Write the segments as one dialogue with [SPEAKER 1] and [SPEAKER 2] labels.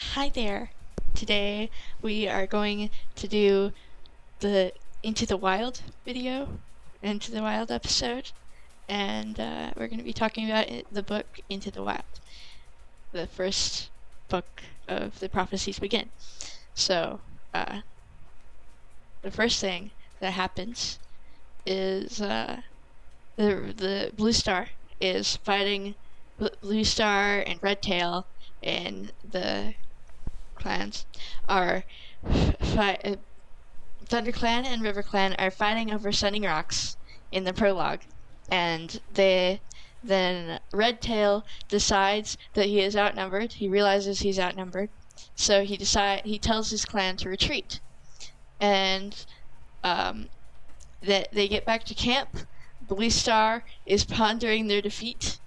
[SPEAKER 1] Hi there. Today we are going to do the Into the Wild video, Into the Wild episode, and we're going to be talking about the book Into the Wild, the first book of the Prophecies Begin. So, the first thing that happens is the Blue Star is fighting Blue Star and Red Tail, and the clans are Thunder Clan and River Clan are fighting over Sunning Rocks in the prologue, and then Red Tail decides that he is outnumbered. He realizes he's outnumbered, so he tells his clan to retreat, and that they get back to camp. Blue Star is pondering their defeat.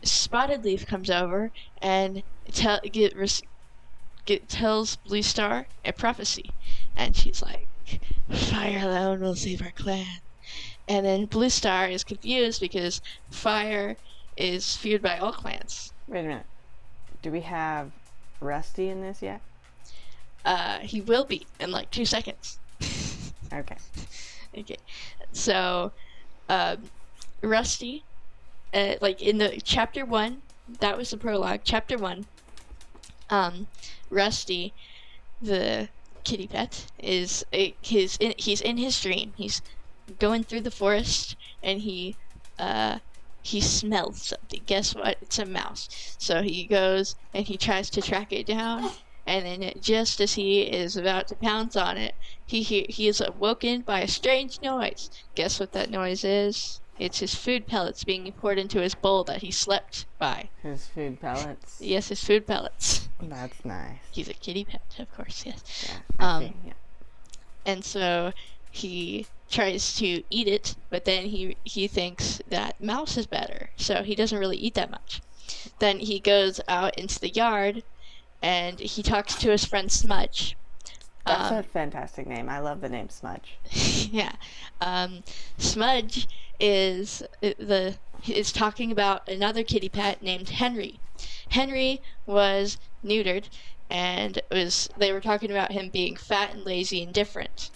[SPEAKER 1] Spotted Leaf comes over and tells Blue Star a prophecy, and she's like, "Fire alone will save our clan." And then Blue Star is confused because fire is feared by all clans.
[SPEAKER 2] Wait a minute. Do we have Rusty in this yet?
[SPEAKER 1] He will be in like 2 seconds.
[SPEAKER 2] Okay.
[SPEAKER 1] Okay. So, Rusty, like in the chapter 1, that was the prologue. Chapter 1, Rusty, the kitty pet, he's in his dream. He's going through the forest, and he smells something. Guess what? It's a mouse. So he goes and he tries to track it down, and then just as he is about to pounce on it, he is awoken by a strange noise. Guess what that noise is? It's his food pellets being poured into his bowl that he slept by.
[SPEAKER 2] His food pellets?
[SPEAKER 1] Yes, his food pellets.
[SPEAKER 2] That's nice.
[SPEAKER 1] He's a kitty pet, of course, yes.
[SPEAKER 2] Yeah, yeah.
[SPEAKER 1] And so he tries to eat it, but then he thinks that mouse is better, so he doesn't really eat that much. Then he goes out into the yard, and he talks to his friend Smudge.
[SPEAKER 2] That's a fantastic name. I love the name Smudge.
[SPEAKER 1] Yeah. Smudge is talking about another kitty pet named Henry. Henry was neutered, and they were talking about him being fat and lazy and different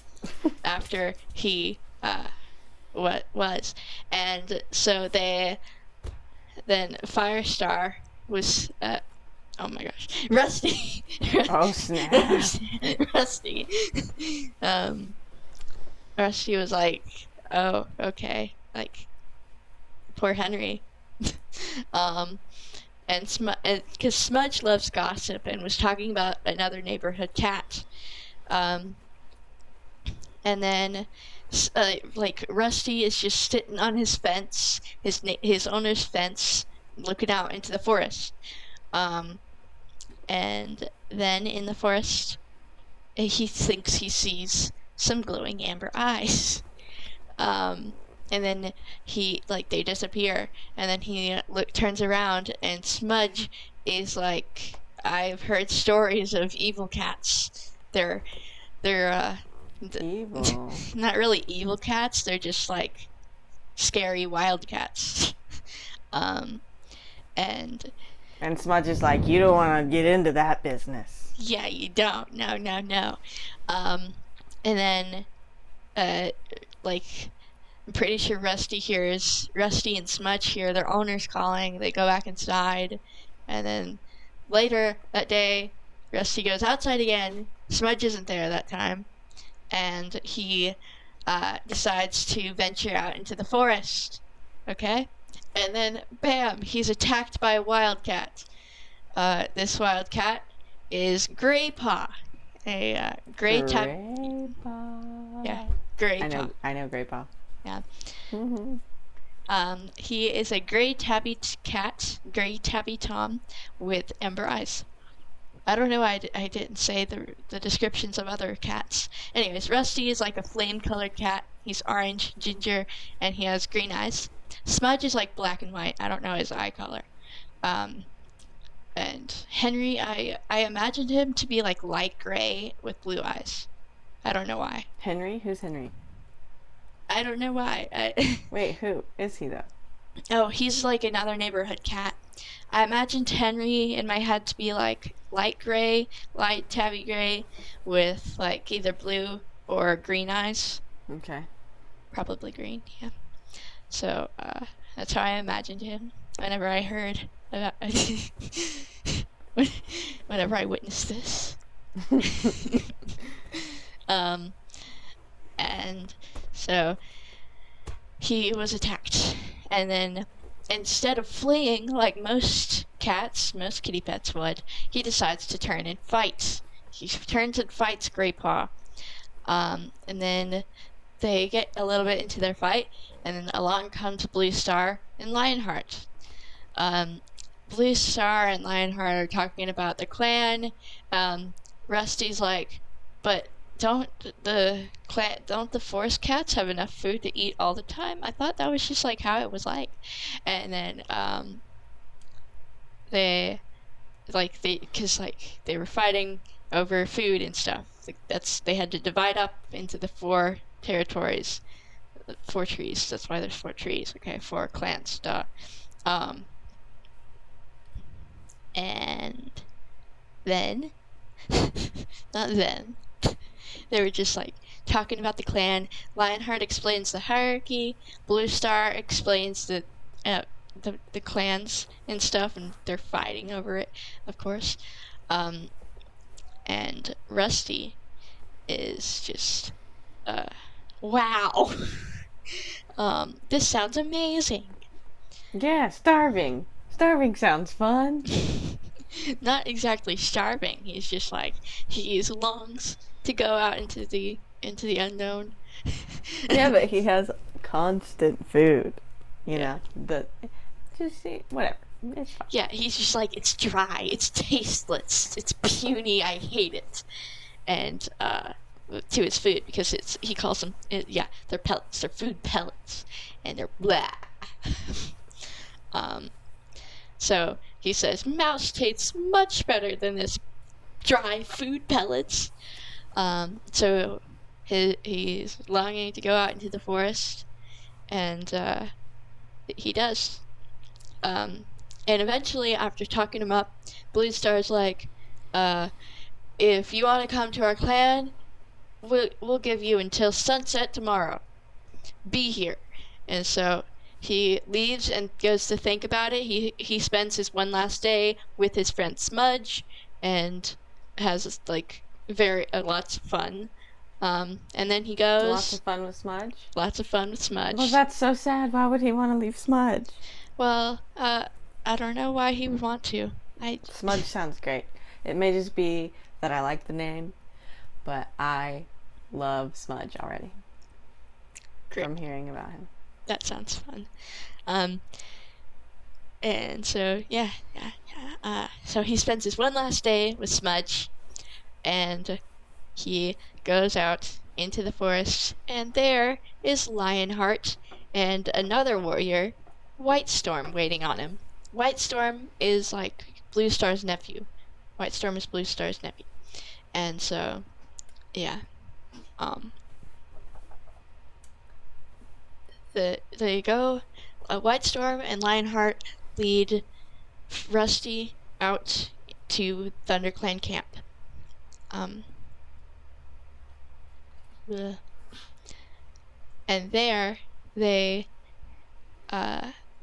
[SPEAKER 1] after he was. And so then Firestar was oh my gosh, Rusty.
[SPEAKER 2] Oh snap.
[SPEAKER 1] Rusty. Rusty was like, "Oh, okay." Like, poor Henry. And because Smudge loves gossip and was talking about another neighborhood cat. And then, like, Rusty is just sitting on his fence, his owner's fence, looking out into the forest. And then in the forest, he thinks he sees some glowing amber eyes. And then they disappear, and then he turns around, and Smudge is like, "I've heard stories of evil cats. They're
[SPEAKER 2] evil.
[SPEAKER 1] Not really evil cats. They're just like scary wild cats." And
[SPEAKER 2] Smudge is like, "You don't want to get into that business."
[SPEAKER 1] Yeah, you don't. No. And then, I'm pretty sure Rusty and Smudge hear their owners calling. They go back inside, and then later that day, Rusty goes outside again. Smudge isn't there that time, and he decides to venture out into the forest. Okay? And then, bam, he's attacked by a wildcat. This wildcat is Graypaw, a gray
[SPEAKER 2] Graypaw.
[SPEAKER 1] Yeah, Graypaw.
[SPEAKER 2] I know Graypaw.
[SPEAKER 1] Yeah.
[SPEAKER 2] Mm-hmm.
[SPEAKER 1] He is a gray tabby gray tabby tom with amber eyes. I don't know why I didn't say the descriptions of other cats. Anyways, Rusty is like a flame-colored cat. He's orange, ginger, and he has green eyes. Smudge is like black and white. I don't know his eye color. And Henry, I imagined him to be like light gray with blue eyes. I don't know why.
[SPEAKER 2] Henry? Who's Henry?
[SPEAKER 1] I don't know why.
[SPEAKER 2] Wait, who is he though?
[SPEAKER 1] Oh, he's like another neighborhood cat. I imagined Henry in my head to be like light gray, light tabby gray, with like either blue or green eyes.
[SPEAKER 2] Okay.
[SPEAKER 1] Probably green, yeah. So that's how I imagined him whenever I heard about whenever I witnessed this. And so he was attacked, and then instead of fleeing like most kitty pets would, he decides to turn and fight. He turns and fights Grey Paw, and then they get a little bit into their fight, and then along comes Blue Star and Lionheart. Blue Star and Lionheart are talking about the clan. Rusty's like, but don't the forest cats have enough food to eat all the time? I thought that was just like how it was like. And then they were fighting over food and stuff. They had to divide up into the 4 territories, 4 trees. That's why there's 4 trees. Okay, 4 clans. Duh. And then, not then. They were just like talking about the clan. Lionheart explains the hierarchy. Blue Star explains the clans and stuff, and they're fighting over it, of course. And Rusty is just, wow. This sounds amazing.
[SPEAKER 2] Yeah, starving. Starving sounds fun.
[SPEAKER 1] Not exactly starving. He's just like, he longs to go out into the unknown.
[SPEAKER 2] Yeah, but he has constant food. You know, whatever. It's fine.
[SPEAKER 1] Yeah, he's just like, it's dry, it's tasteless, it's puny, I hate it. And to his food, because he calls them, they're pellets, they're food pellets, and they're blah. So he says, mouse tastes much better than this dry food pellets. So he's longing to go out into the forest, and he does. And eventually, after talking him up, Blue Star's like, if you want to come to our clan, we'll give you until sunset tomorrow. Be here. And so he leaves and goes to think about it. He spends his one last day with his friend Smudge, and has like lots of fun. And then he goes.
[SPEAKER 2] Lots of fun with Smudge.
[SPEAKER 1] Lots of fun with Smudge.
[SPEAKER 2] Well, that's so sad. Why would he want to leave Smudge?
[SPEAKER 1] Well, I don't know why he would want to.
[SPEAKER 2] Smudge sounds great. It may just be that I like the name, but I love Smudge already. Great. From hearing about him.
[SPEAKER 1] That sounds fun. And so, so he spends his one last day with Smudge, and he goes out into the forest, and there is Lionheart and another warrior, Whitestorm, waiting on him. Whitestorm is like Blue Star's nephew. Whitestorm is Blue Star's nephew. And so, yeah. They go, Whitestorm and Lionheart lead Rusty out to ThunderClan camp. And there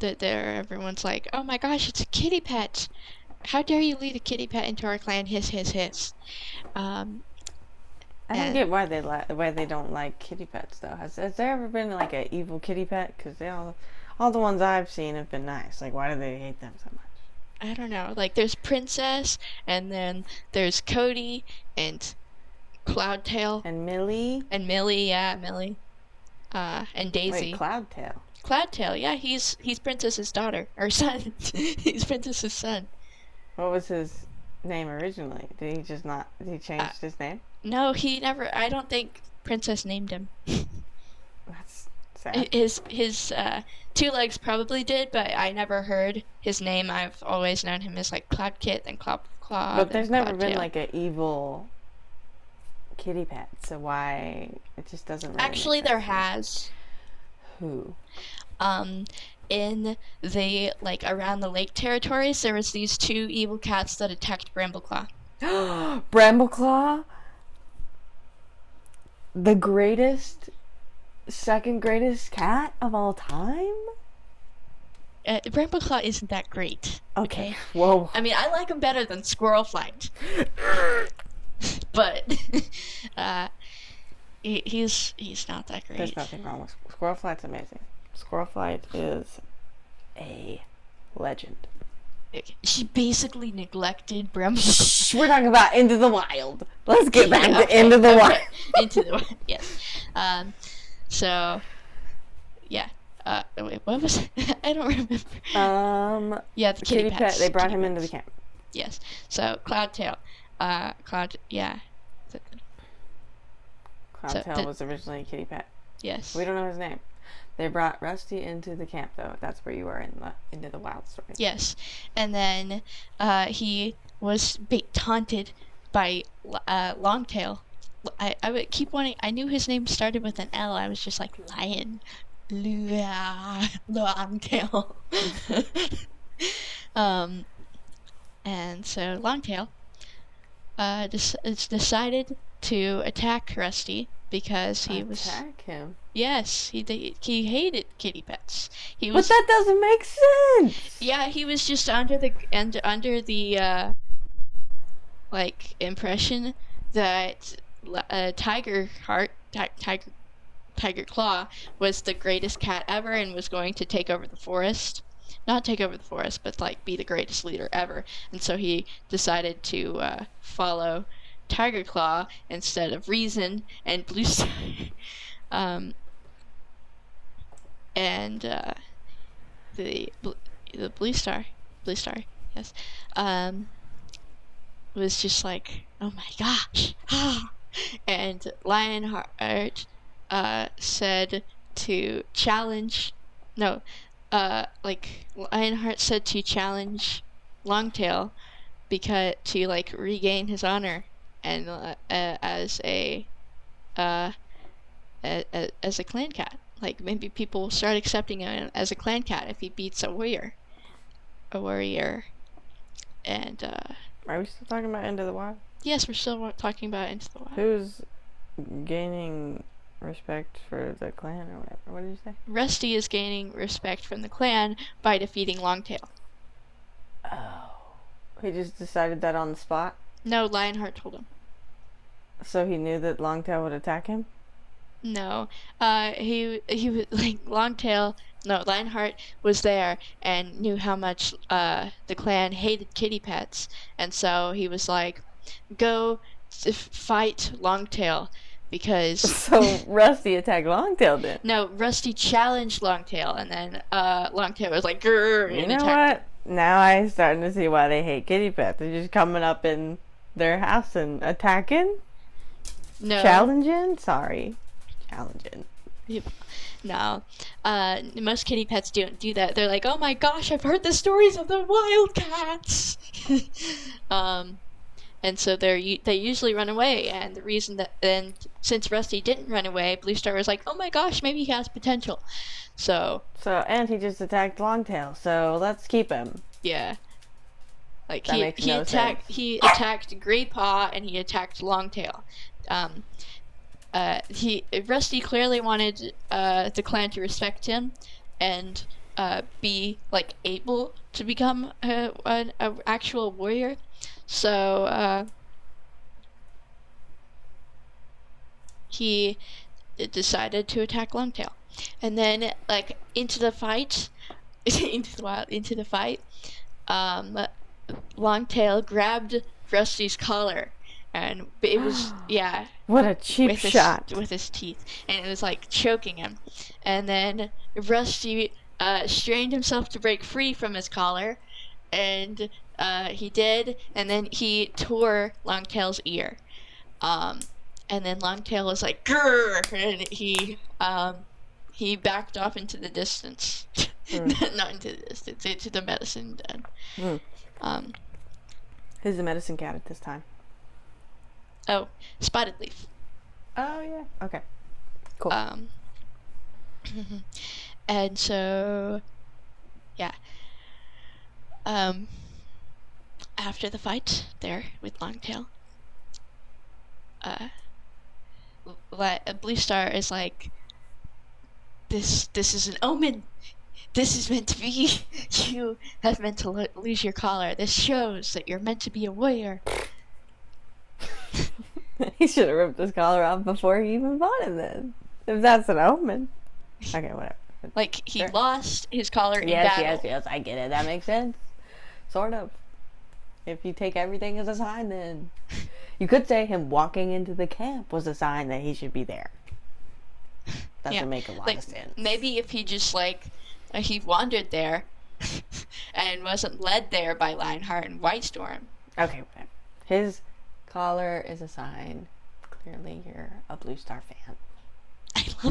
[SPEAKER 1] everyone's like, oh my gosh, it's a kitty pet. How dare you lead a kitty pet into our clan? Hiss, hiss, hiss.
[SPEAKER 2] I don't get why they don't like kitty pets though. Has there ever been like an evil kitty pet? Because all the ones I've seen have been nice. Like, why do they hate them so much?
[SPEAKER 1] I don't know. Like, there's Princess, and then there's Cody and Cloudtail
[SPEAKER 2] and Millie.
[SPEAKER 1] And Millie, yeah, Millie. And Daisy.
[SPEAKER 2] Wait, Cloudtail.
[SPEAKER 1] Cloudtail, yeah, he's Princess's daughter or son. He's Princess's son.
[SPEAKER 2] What was his name originally? Did he change his name?
[SPEAKER 1] No, he never. I don't think Princess named him.
[SPEAKER 2] That's sad.
[SPEAKER 1] His 2 legs probably did, but I never heard his name. I've always known him as like Cloudkit and Claw.
[SPEAKER 2] But there's never been like an evil kitty pet, so why it just doesn't really
[SPEAKER 1] actually there has.
[SPEAKER 2] Who?
[SPEAKER 1] in the, like, around the lake territories, there was these 2 evil cats that attacked Brambleclaw.
[SPEAKER 2] Brambleclaw, the greatest, second greatest cat of all time?
[SPEAKER 1] Brambleclaw isn't that great.
[SPEAKER 2] Okay. Whoa.
[SPEAKER 1] I mean, I like him better than Squirrelflight. But he's not that great.
[SPEAKER 2] There's nothing wrong with Squirrelflight's amazing. Squirrelflight is a legend.
[SPEAKER 1] She basically neglected Brambleclaw.
[SPEAKER 2] We're talking about Into the Wild. Let's get back to Into the Wild.
[SPEAKER 1] Into the Wild, yes. So, yeah. Wait, what was it? I don't remember.
[SPEAKER 2] Yeah, the kitty pet. They brought him into the camp.
[SPEAKER 1] Yes. So, Cloudtail. Yeah.
[SPEAKER 2] Cloudtail was originally a kitty pet.
[SPEAKER 1] Yes.
[SPEAKER 2] We don't know his name. They brought Rusty into the camp, though. That's where you were in the Into the Wild story.
[SPEAKER 1] Yes. And then he was taunted by Longtail. I would keep wanting... I knew his name started with an L. I was just like, Lion. Longtail. And so Longtail decided to attack Rusty because he was...
[SPEAKER 2] Attack him?
[SPEAKER 1] Yes, he hated kitty pets.
[SPEAKER 2] But that doesn't make sense!
[SPEAKER 1] Yeah, he was just under the like, impression that Tiger Claw was the greatest cat ever and was going to take over the forest. Not take over the forest, but, like, be the greatest leader ever. And so he decided to follow Tiger Claw instead of Reason and Blue Star. And the Blue Star, yes, was just like, oh my gosh, and Lionheart said to challenge, Lionheart said to challenge Longtail because to, like, regain his honor and as a clan cat. Like, maybe people will start accepting him as a clan cat if he beats a warrior. And
[SPEAKER 2] are we still talking about Into the Wild?
[SPEAKER 1] Yes, we're still talking about Into the Wild.
[SPEAKER 2] Who's gaining respect for the clan or whatever? What did you say?
[SPEAKER 1] Rusty is gaining respect from the clan by defeating Longtail.
[SPEAKER 2] Oh. He just decided that on the spot?
[SPEAKER 1] No, Lionheart told him.
[SPEAKER 2] So he knew that Longtail would attack him?
[SPEAKER 1] No. He was like Lionheart was there and knew how much the clan hated kitty pets, and so he was like, go fight Longtail. Because
[SPEAKER 2] so Rusty attacked Longtail then?
[SPEAKER 1] No, Rusty challenged Longtail, and then Longtail was like, grrr, and
[SPEAKER 2] you know what? Now I'm starting to see why they hate kitty pets. They're just coming up in their house and attacking?
[SPEAKER 1] No.
[SPEAKER 2] Challenging? Sorry. Challenging.
[SPEAKER 1] No. Most kitty pets don't do that. They're like, oh my gosh, I've heard the stories of the wildcats! And so they usually run away, and the reason that, and since Rusty didn't run away, Blue Star was like, oh my gosh, maybe he has potential.
[SPEAKER 2] And he just attacked Longtail, so let's keep him.
[SPEAKER 1] Yeah. Like,
[SPEAKER 2] that
[SPEAKER 1] he attacked Grey Paw, and he attacked Longtail. Rusty clearly wanted the clan to respect him, and be, like, able to become an actual warrior. So, he decided to attack Longtail. And then, like, into the fight, Longtail grabbed Rusty's collar. And it was, yeah.
[SPEAKER 2] What a cheap shot.
[SPEAKER 1] With his teeth. And it was, like, choking him. And then Rusty strained himself to break free from his collar. And he did. And then he tore Longtail's ear. And then Longtail was like, grrr! And he backed off into the distance. Not into the distance, into the medicine den.
[SPEAKER 2] Who's the medicine cat at this time?
[SPEAKER 1] Oh, Spotted Leaf.
[SPEAKER 2] Oh, yeah. Okay. Cool.
[SPEAKER 1] And so yeah. After the fight there with Longtail, Blue Star is like, this is an omen. This is meant to be. You have meant to lose your collar. This shows that you're meant to be a warrior.
[SPEAKER 2] He should have ripped his collar off before he even fought him then. If that's an omen. Okay, whatever.
[SPEAKER 1] Like, he
[SPEAKER 2] Sure.
[SPEAKER 1] lost his collar in battle.
[SPEAKER 2] Yes, I get it. That makes sense. Sort of. If you take everything as a sign, then you could say him walking into the camp was a sign that he should be there. That would make a lot of sense.
[SPEAKER 1] Maybe if he just, like, he wandered there and wasn't led there by Lionheart and Whitestorm.
[SPEAKER 2] Okay, whatever. His collar is a sign. Clearly, you're a Blue Star fan.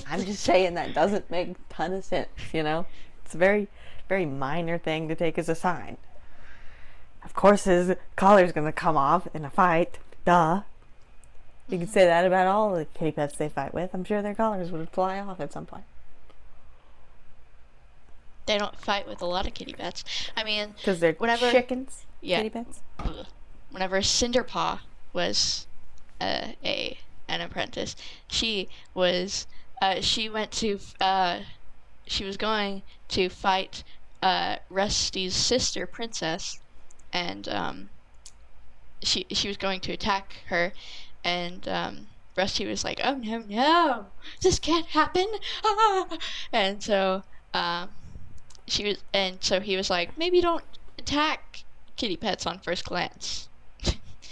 [SPEAKER 2] I'm just saying that doesn't make a ton of sense, you know? It's a very, very minor thing to take as a sign. Of course his collar's gonna come off in a fight. Duh. You can say that about all the kitty pets they fight with. I'm sure their collars would fly off at some point.
[SPEAKER 1] They don't fight with a lot of kitty pets. I mean,
[SPEAKER 2] because they're chickens.
[SPEAKER 1] Yeah.
[SPEAKER 2] Kitty pets.
[SPEAKER 1] Whenever Cinderpaw was an apprentice, she was going to fight Rusty's sister, Princess, and she was going to attack her, and Rusty was like, "Oh no, this can't happen!" Ah! And so he was like, "Maybe don't attack kitty pets on first glance."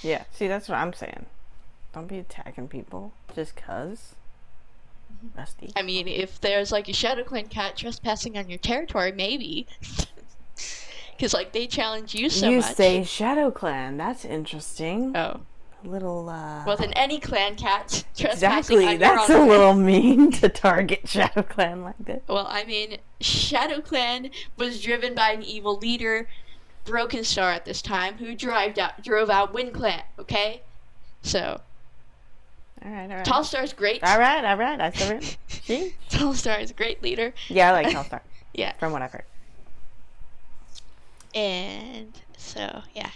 [SPEAKER 2] Yeah, see, that's what I'm saying. Don't be attacking people just 'cause. Rusty.
[SPEAKER 1] I mean, if there's like a Shadow Clan cat trespassing on your territory, maybe. Because, like, they challenge you so much.
[SPEAKER 2] You say Shadow Clan. That's interesting.
[SPEAKER 1] Oh.
[SPEAKER 2] A little,
[SPEAKER 1] Well, then any clan cat trespassing
[SPEAKER 2] exactly,
[SPEAKER 1] on
[SPEAKER 2] that's
[SPEAKER 1] your own
[SPEAKER 2] a little mean to target Shadow Clan like this.
[SPEAKER 1] Well, I mean, Shadow Clan was driven by an evil leader, Broken Star at this time, who drove out Wind Clan, okay? So...
[SPEAKER 2] Alright.
[SPEAKER 1] Tall Star's great.
[SPEAKER 2] Alright, I surrender. See?
[SPEAKER 1] Tall Star is a great leader.
[SPEAKER 2] Yeah, I like Tall Star.
[SPEAKER 1] Yeah.
[SPEAKER 2] From what I've heard.
[SPEAKER 1] And so, yeah.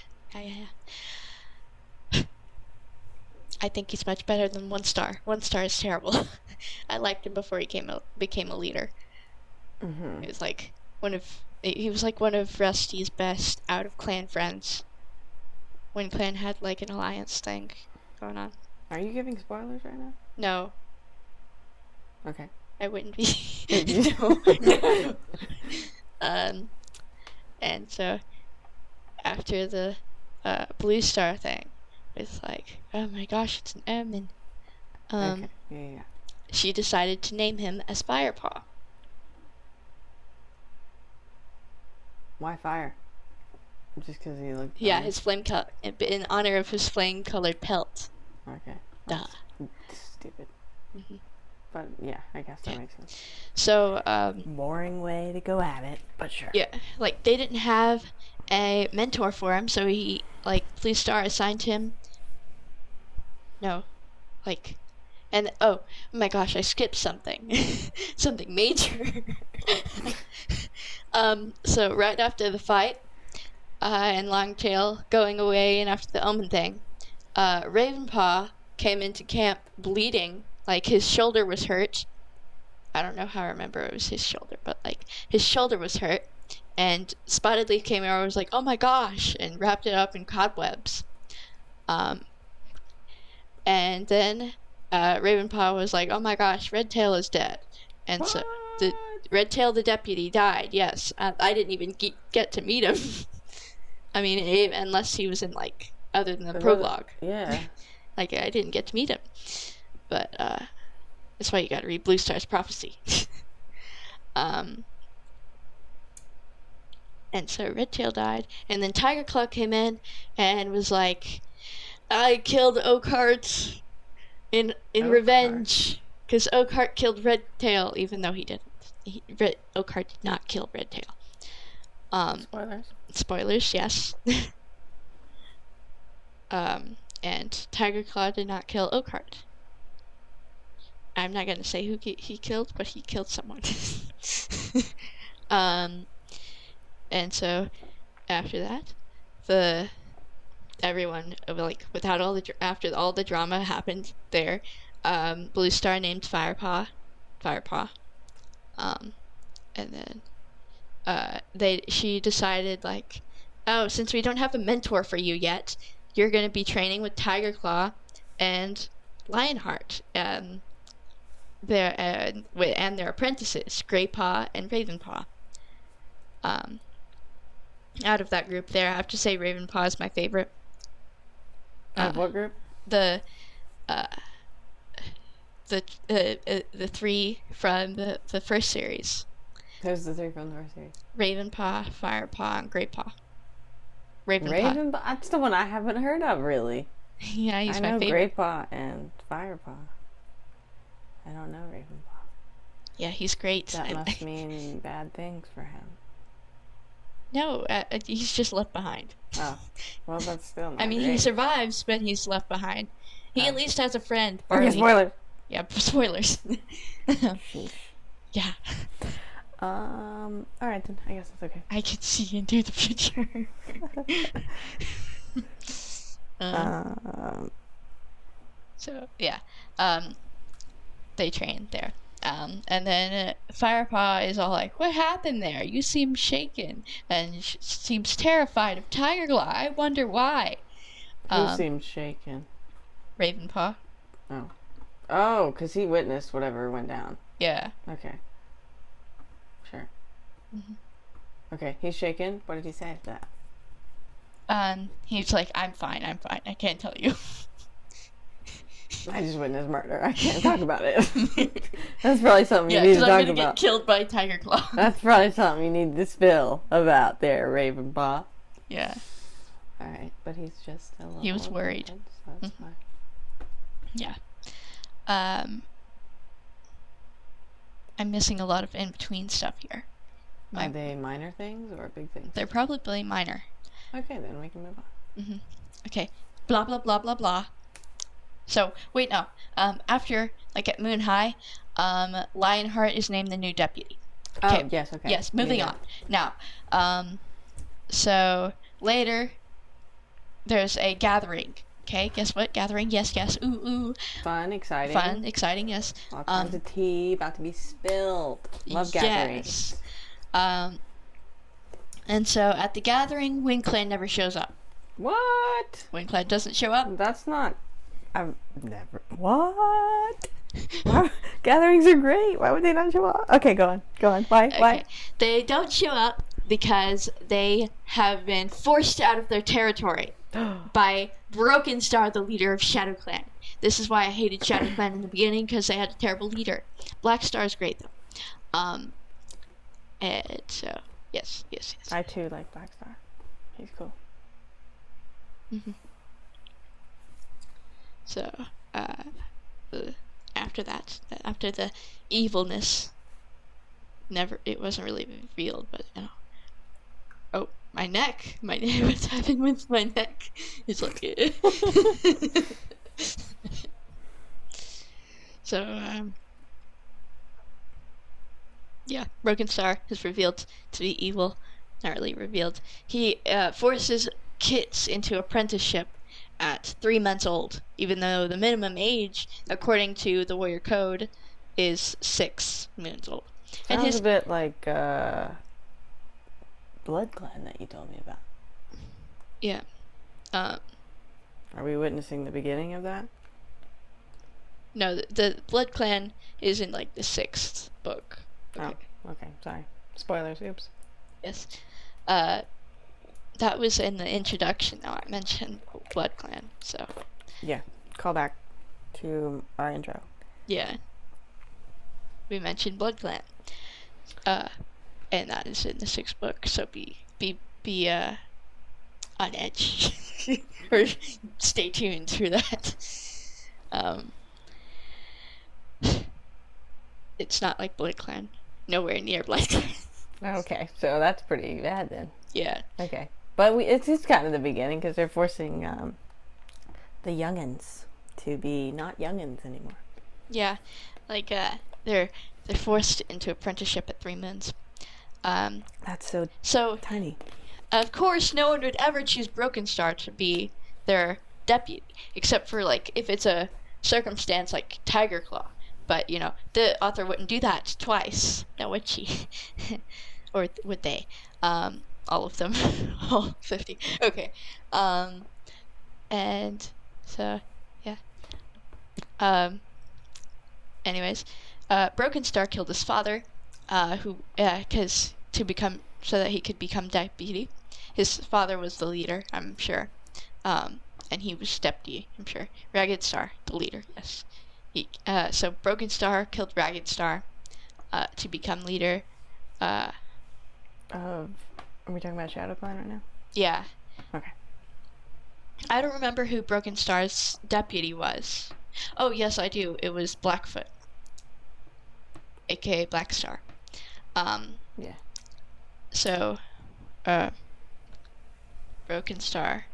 [SPEAKER 1] I think he's much better than One Star. One Star is terrible. I liked him before he became a leader.
[SPEAKER 2] Mm-hmm.
[SPEAKER 1] He was like one of Rusty's best out of clan friends. When clan had like an alliance thing going on.
[SPEAKER 2] Are you giving spoilers right now?
[SPEAKER 1] No.
[SPEAKER 2] Okay.
[SPEAKER 1] I wouldn't be. No. And so after the Blue Star thing, it's like, oh my gosh, it's an omen.
[SPEAKER 2] Okay. Yeah.
[SPEAKER 1] She decided to name him as Firepaw.
[SPEAKER 2] Why fire? Just because he looked.
[SPEAKER 1] Yeah, his in honor of his flame-colored pelt.
[SPEAKER 2] Okay.
[SPEAKER 1] Duh.
[SPEAKER 2] Stupid.
[SPEAKER 1] Mm-hmm.
[SPEAKER 2] But yeah, I guess that makes sense.
[SPEAKER 1] So,
[SPEAKER 2] boring way to go at it, but sure.
[SPEAKER 1] Yeah, like, they didn't have a mentor for him, so he, like, Blue Star assigned him... No. Like... And, oh my gosh, I skipped something. Something major. So right after the fight, and Longtail going away, and after the Omen thing, Ravenpaw came into camp bleeding, like his shoulder was hurt. I don't know how I remember it was his shoulder, but like his shoulder was hurt, and Spotted Leaf came over and was like, "Oh my gosh," and wrapped it up in cobwebs. And then Ravenpaw was like, "Oh my gosh, Redtail is dead," and so the Redtail the deputy died. Yes, I didn't even get to meet him. I mean, unless he was in like other than the prologue.
[SPEAKER 2] Yeah.
[SPEAKER 1] Like I didn't get to meet him, but that's why you got to read Blue Star's Prophecy. And so Redtail died, and then Tiger Claw came in and was like, "I killed Oakhart in revenge, because Oakhart killed Redtail, even though he didn't. Oakhart did not kill Redtail."
[SPEAKER 2] Spoilers.
[SPEAKER 1] Spoilers, yes. And Tiger Claw did not kill Oakhart. I'm not gonna say who he killed, but he killed someone. And so after that, everyone, like, without after all the drama happened there, Blue Star named Firepaw, and then she decided, like, oh, since we don't have a mentor for you yet, you're going to be training with Tiger Claw and Lionheart, and their apprentices, Greypaw and Ravenpaw. Out of that group there, I have to say Ravenpaw is my favorite.
[SPEAKER 2] What group?
[SPEAKER 1] The three from the first series.
[SPEAKER 2] Who's the three from the first series?
[SPEAKER 1] Ravenpaw, Firepaw, and Greypaw.
[SPEAKER 2] Ravenpaw? That's the one I haven't heard of, really.
[SPEAKER 1] Yeah, he's my favorite.
[SPEAKER 2] I know Greypaw and Firepaw. I don't know Ravenpaw.
[SPEAKER 1] Yeah, he's great.
[SPEAKER 2] That must mean bad things for him.
[SPEAKER 1] No, he's just left behind.
[SPEAKER 2] Oh, well, that's still not
[SPEAKER 1] great. He survives, but he's left behind. He at least has a friend.
[SPEAKER 2] Okay, spoilers.
[SPEAKER 1] Yeah, spoilers. Yeah.
[SPEAKER 2] Alright then, I guess that's okay.
[SPEAKER 1] I can see into the future. So, yeah. They train there. And then Firepaw is all like, what happened there? You seem shaken. And seems terrified of Tiger Claw. I wonder why.
[SPEAKER 2] Who seemed shaken?
[SPEAKER 1] Ravenpaw.
[SPEAKER 2] Oh. Oh, because he witnessed whatever went down.
[SPEAKER 1] Yeah.
[SPEAKER 2] Okay. Sure. Okay, he's shaken. What did he say after
[SPEAKER 1] that? He's like, I'm fine. I can't tell you.
[SPEAKER 2] I just witnessed murder. I can't talk about it. That's probably something you need to talk about.
[SPEAKER 1] I'm gonna get killed by Tiger Claw.
[SPEAKER 2] That's probably something you need to spill about there, Ravenpaw.
[SPEAKER 1] Yeah.
[SPEAKER 2] Alright, but he's just a little...
[SPEAKER 1] He was worried.
[SPEAKER 2] So that's fine.
[SPEAKER 1] Yeah. I'm missing a lot of in-between stuff here.
[SPEAKER 2] Are they minor things or big things?
[SPEAKER 1] They're probably minor.
[SPEAKER 2] Okay, then we can move on.
[SPEAKER 1] Okay. Blah, blah, blah, blah, blah. So, wait, no. After, like, at Moonhigh, Lionheart is named the new deputy.
[SPEAKER 2] Okay. Oh, yes, okay.
[SPEAKER 1] Yes, moving on. Now, so, later, there's a gathering. Okay, guess what? Gathering, yes, yes, ooh, ooh.
[SPEAKER 2] Fun, exciting.
[SPEAKER 1] Fun, exciting, yes.
[SPEAKER 2] All kinds of tea about to be spilled. Love gatherings.
[SPEAKER 1] Yes. And so, at the gathering, WindClan never shows up.
[SPEAKER 2] What?
[SPEAKER 1] WindClan doesn't show up.
[SPEAKER 2] That's not... I've never... What? Gatherings are great. Why would they not show up? Okay, go on. Go on. Why? Okay. Why?
[SPEAKER 1] They don't show up because they have been forced out of their territory by Broken Star, the leader of Shadow Clan. This is why I hated Shadow Clan in the beginning, because they had a terrible leader. Black Star is great, though. And so, yes.
[SPEAKER 2] I, too, like Black Star. He's cool.
[SPEAKER 1] So, after that, after the evilness, it wasn't really revealed, but, you know. Oh, my neck. What's happening with my neck? It's like... So, yeah, Broken Star is revealed to be evil. Not really revealed. He forces Kits into apprenticeship at 3 months old, even though the minimum age, according to the Warrior Code, is 6 months old.
[SPEAKER 2] Sounds a bit like Blood Clan that you told me about.
[SPEAKER 1] Yeah.
[SPEAKER 2] Are we witnessing the beginning of that?
[SPEAKER 1] No, the Blood Clan is in, like, the 6th book.
[SPEAKER 2] Okay. Oh, okay. Sorry. Spoilers. Oops.
[SPEAKER 1] Yes. That was in the introduction, though. I mentioned Blood Clan, so...
[SPEAKER 2] Yeah. Call back to our intro.
[SPEAKER 1] Yeah. We mentioned Blood Clan. And that is in the 6th book, so be on edge. Or stay tuned for that. It's not like Blood Clan. Nowhere near Blood Clan.
[SPEAKER 2] Okay, so that's pretty bad then.
[SPEAKER 1] Yeah.
[SPEAKER 2] Okay. But it's kind of the beginning, because they're forcing the youngins to be not youngins anymore.
[SPEAKER 1] Yeah, like they're forced into apprenticeship at 3 months.
[SPEAKER 2] That's so
[SPEAKER 1] So,
[SPEAKER 2] tiny.
[SPEAKER 1] of course, no one would ever choose Broken Star to be their deputy, except for, like, if it's a circumstance like Tiger Claw. But, you know, the author wouldn't do that twice. Now would she? Or would they? All of them. All 50. Okay. And so, yeah. Anyways, Broken Star killed his father, so that he could become deputy. His father was the leader, I'm sure. And he was deputy, I'm sure. Ragged Star, the leader, yes. So Broken Star killed Ragged Star, to become leader.
[SPEAKER 2] Are we talking about Shadow Clan right now?
[SPEAKER 1] Yeah.
[SPEAKER 2] Okay.
[SPEAKER 1] I don't remember who Broken Star's deputy was. Oh, yes, I do. It was Blackfoot, aka Black Star.
[SPEAKER 2] Yeah.
[SPEAKER 1] So, Broken Star.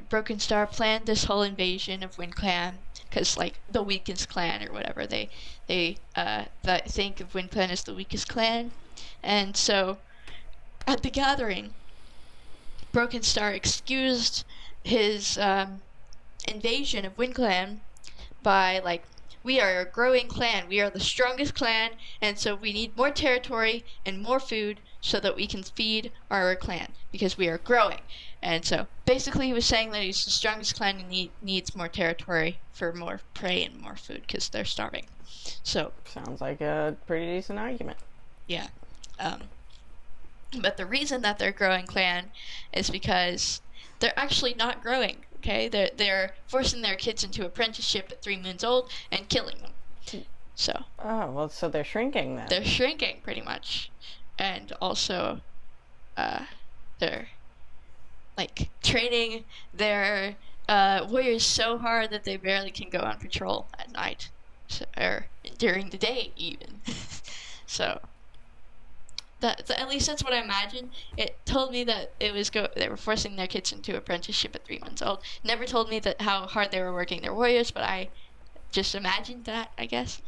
[SPEAKER 1] Broken Star planned this whole invasion of Wind Clan because, like, the weakest clan or whatever. They think of Wind Clan as the weakest clan, and so at the gathering, Broken Star excused his invasion of Wind Clan by, like, we are a growing clan. We are the strongest clan, and so we need more territory and more food so that we can feed our clan because we are growing. And so basically he was saying that he's the strongest clan and needs more territory for more prey and more food because they're starving. So
[SPEAKER 2] sounds like a pretty decent argument.
[SPEAKER 1] Yeah. But the reason that they're growing clan is because they're actually not growing. Okay, they're forcing their kids into apprenticeship at 3 months old and killing them. So.
[SPEAKER 2] Oh well, so they're shrinking then.
[SPEAKER 1] They're shrinking pretty much, and also, they're like training their warriors so hard that they barely can go on patrol at night, or during the day even. So. At least that's what I imagined. It told me that they were forcing their kids into apprenticeship at 3 months old. Never told me that how hard they were working their warriors, but I just imagined that, I guess.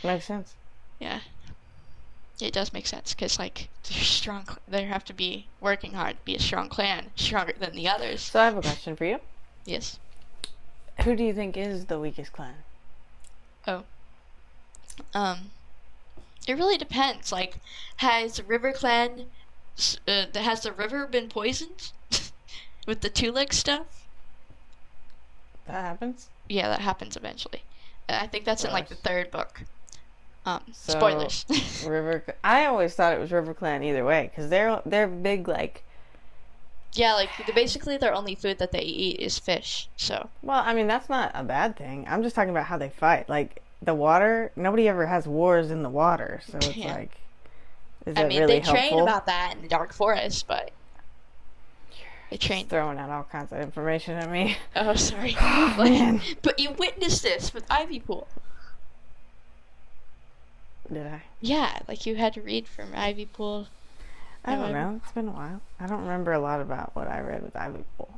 [SPEAKER 2] Makes sense.
[SPEAKER 1] Yeah. It does make sense, because, like, they're strong. They have to be working hard, be a strong clan, stronger than the others.
[SPEAKER 2] So I have a question for you.
[SPEAKER 1] Yes.
[SPEAKER 2] Who do you think is the weakest clan?
[SPEAKER 1] Oh. It really depends. Like, has River Clan, has the river been poisoned with the two-leg stuff?
[SPEAKER 2] That happens?
[SPEAKER 1] Yeah, that happens eventually. I think that's in, like, the 3rd book.
[SPEAKER 2] So,
[SPEAKER 1] spoilers.
[SPEAKER 2] I always thought it was River Clan either way, because they're big, like...
[SPEAKER 1] Yeah, like, basically their only food that they eat is fish, so...
[SPEAKER 2] Well, I mean, that's not a bad thing. I'm just talking about how they fight. Like... The water, nobody ever has wars in the water, so it's like, is that really helpful?
[SPEAKER 1] They train about that in the Dark Forest, but they train.
[SPEAKER 2] Just throwing out all kinds of information at me.
[SPEAKER 1] Oh, sorry.
[SPEAKER 2] Man.
[SPEAKER 1] But you witnessed this with Ivy Pool.
[SPEAKER 2] Did I?
[SPEAKER 1] Yeah, like you had to read from Ivy Pool.
[SPEAKER 2] I don't know. It's been a while. I don't remember a lot about what I read with Ivy Pool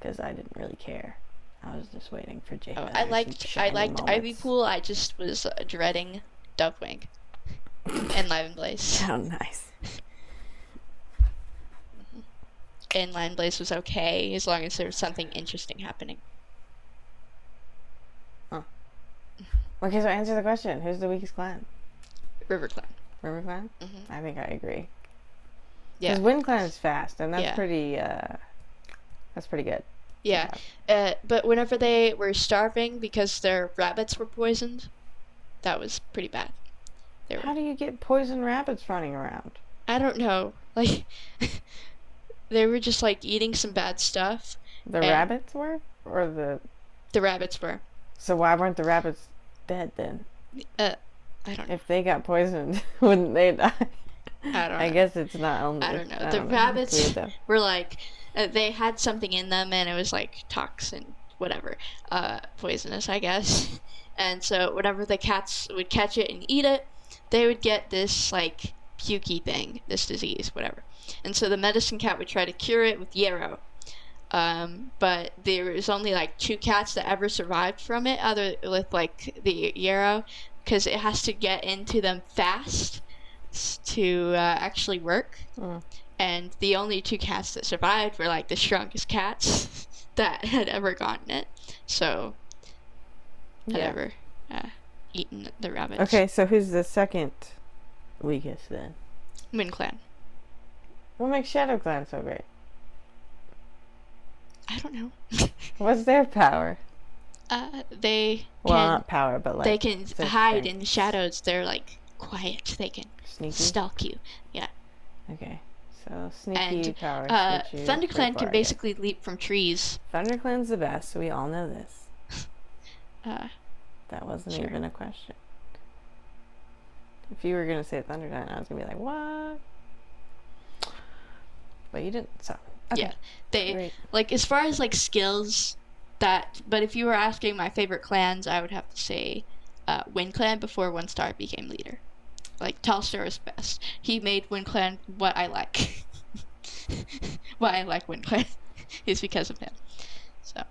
[SPEAKER 2] because I didn't really care. I was just waiting for Jay.
[SPEAKER 1] Oh, I liked Ivy Pool. I just was dreading Dovewing and Live and Blaze.
[SPEAKER 2] Sound nice.
[SPEAKER 1] And Live and Blaze was okay as long as there was something interesting happening.
[SPEAKER 2] Oh. Okay, so answer the question. Who's the weakest clan?
[SPEAKER 1] River Clan.
[SPEAKER 2] River Clan?
[SPEAKER 1] Mm-hmm.
[SPEAKER 2] I think I agree.
[SPEAKER 1] Yeah.
[SPEAKER 2] Because Wind Clan is fast, and that's pretty good.
[SPEAKER 1] Yeah, but whenever they were starving because their rabbits were poisoned, that was pretty bad.
[SPEAKER 2] How do you get poisoned rabbits running around?
[SPEAKER 1] I don't know. Like, they were just, like, eating some bad stuff.
[SPEAKER 2] The rabbits were? Or the...
[SPEAKER 1] The rabbits were.
[SPEAKER 2] So why weren't the rabbits dead then?
[SPEAKER 1] I don't know.
[SPEAKER 2] If they got poisoned, wouldn't they die?
[SPEAKER 1] I don't know.
[SPEAKER 2] I guess it's not only...
[SPEAKER 1] I don't know. The rabbits were, like... they had something in them, and it was, like, toxin, whatever, poisonous, I guess. And so whenever the cats would catch it and eat it, they would get this, like, pukey thing, this disease, whatever. And so the medicine cat would try to cure it with yarrow. But there was only, like, 2 cats that ever survived from it, other with, like, the yarrow, because it has to get into them fast to actually work. And the only 2 cats that survived were like the strongest cats that had ever gotten it. So, had ever eaten the rabbits.
[SPEAKER 2] Okay, so who's the second weakest then?
[SPEAKER 1] Wind Clan.
[SPEAKER 2] What makes Shadow Clan so great?
[SPEAKER 1] I don't know.
[SPEAKER 2] What's their power?
[SPEAKER 1] They
[SPEAKER 2] Well,
[SPEAKER 1] can,
[SPEAKER 2] not power, but like
[SPEAKER 1] they can
[SPEAKER 2] their
[SPEAKER 1] hide
[SPEAKER 2] strength.
[SPEAKER 1] in the shadows. They're like quiet. They can
[SPEAKER 2] Sneaky.
[SPEAKER 1] stalk you. Yeah.
[SPEAKER 2] Okay, so sneaky
[SPEAKER 1] And
[SPEAKER 2] powers.
[SPEAKER 1] ThunderClan can basically leap from trees.
[SPEAKER 2] ThunderClan's the best, so we all know this. That wasn't
[SPEAKER 1] Sure.
[SPEAKER 2] even a question. If you were gonna say ThunderClan, I was gonna be like, what? But you didn't, so. Okay.
[SPEAKER 1] Yeah, they
[SPEAKER 2] Great.
[SPEAKER 1] like as far as like skills that. But if you were asking my favorite clans, I would have to say Wind Clan before One Star became leader. Like Tallstar was best. He made Wind Clan what I like. Why I like Wind Clan is because of him. So,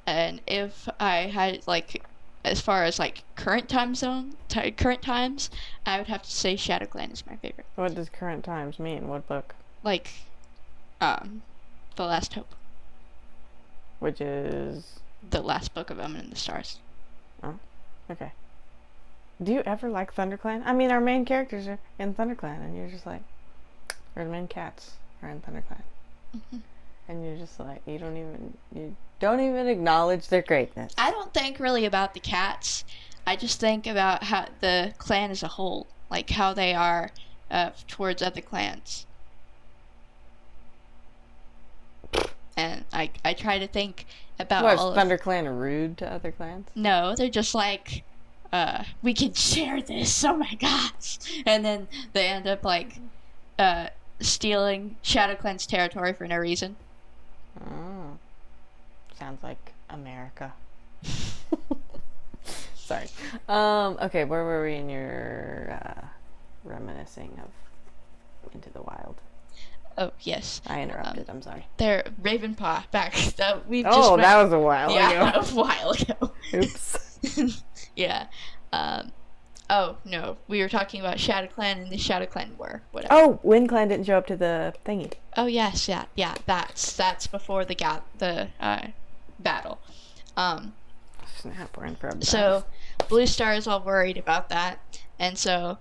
[SPEAKER 1] and if I had like, as far as like current times, I would have to say Shadow Clan is my favorite.
[SPEAKER 2] What does current times mean? What book?
[SPEAKER 1] Like, The Last Hope,
[SPEAKER 2] Which is...
[SPEAKER 1] the last book of Omen and the Stars.
[SPEAKER 2] Oh, okay. Do you ever like ThunderClan? I mean, our main characters are in ThunderClan, and you're just like, or the main cats are in ThunderClan, and you're just like, you don't even acknowledge their greatness.
[SPEAKER 1] I don't think really about the cats. I just think about how the clan as a whole, like how they are towards other clans. And I try to think about
[SPEAKER 2] What, is ThunderClan rude to other clans?
[SPEAKER 1] No, they're just like, we can share this, oh my gosh! And then they end up like stealing Shadow Clan's territory for no reason.
[SPEAKER 2] Oh. Sounds like America. Sorry. Okay, where were we in your reminiscing of Into the Wild?
[SPEAKER 1] Oh, yes.
[SPEAKER 2] I interrupted, I'm sorry.
[SPEAKER 1] They're Ravenpaw back. That
[SPEAKER 2] was a while ago.
[SPEAKER 1] Yeah, a while ago.
[SPEAKER 2] Oops.
[SPEAKER 1] Yeah. Oh, no. We were talking about Shadow Clan and the Shadow Clan War. Whatever.
[SPEAKER 2] Oh, Wind Clan didn't show up to the thingy.
[SPEAKER 1] Oh, yes, yeah. Yeah, that's before the battle.
[SPEAKER 2] Snap, we're in for a battle.
[SPEAKER 1] So, Blue Star is all worried about that. And so,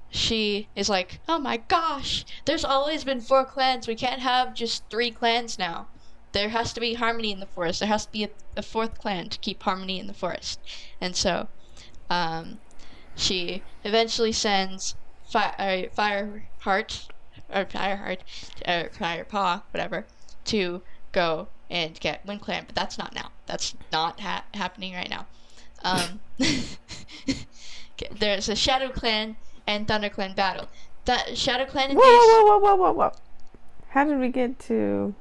[SPEAKER 1] she is like, oh my gosh, there's always been 4 clans. We can't have just 3 clans now. There has to be harmony in the forest. There has to be a 4th clan to keep harmony in the forest. And so, she eventually sends Firepaw, whatever, to go and get Wind Clan. But that's not now. That's not happening right now. There's a Shadow Clan and Thunder Clan battle. That Shadow Clan and
[SPEAKER 2] Whoa. How did we get to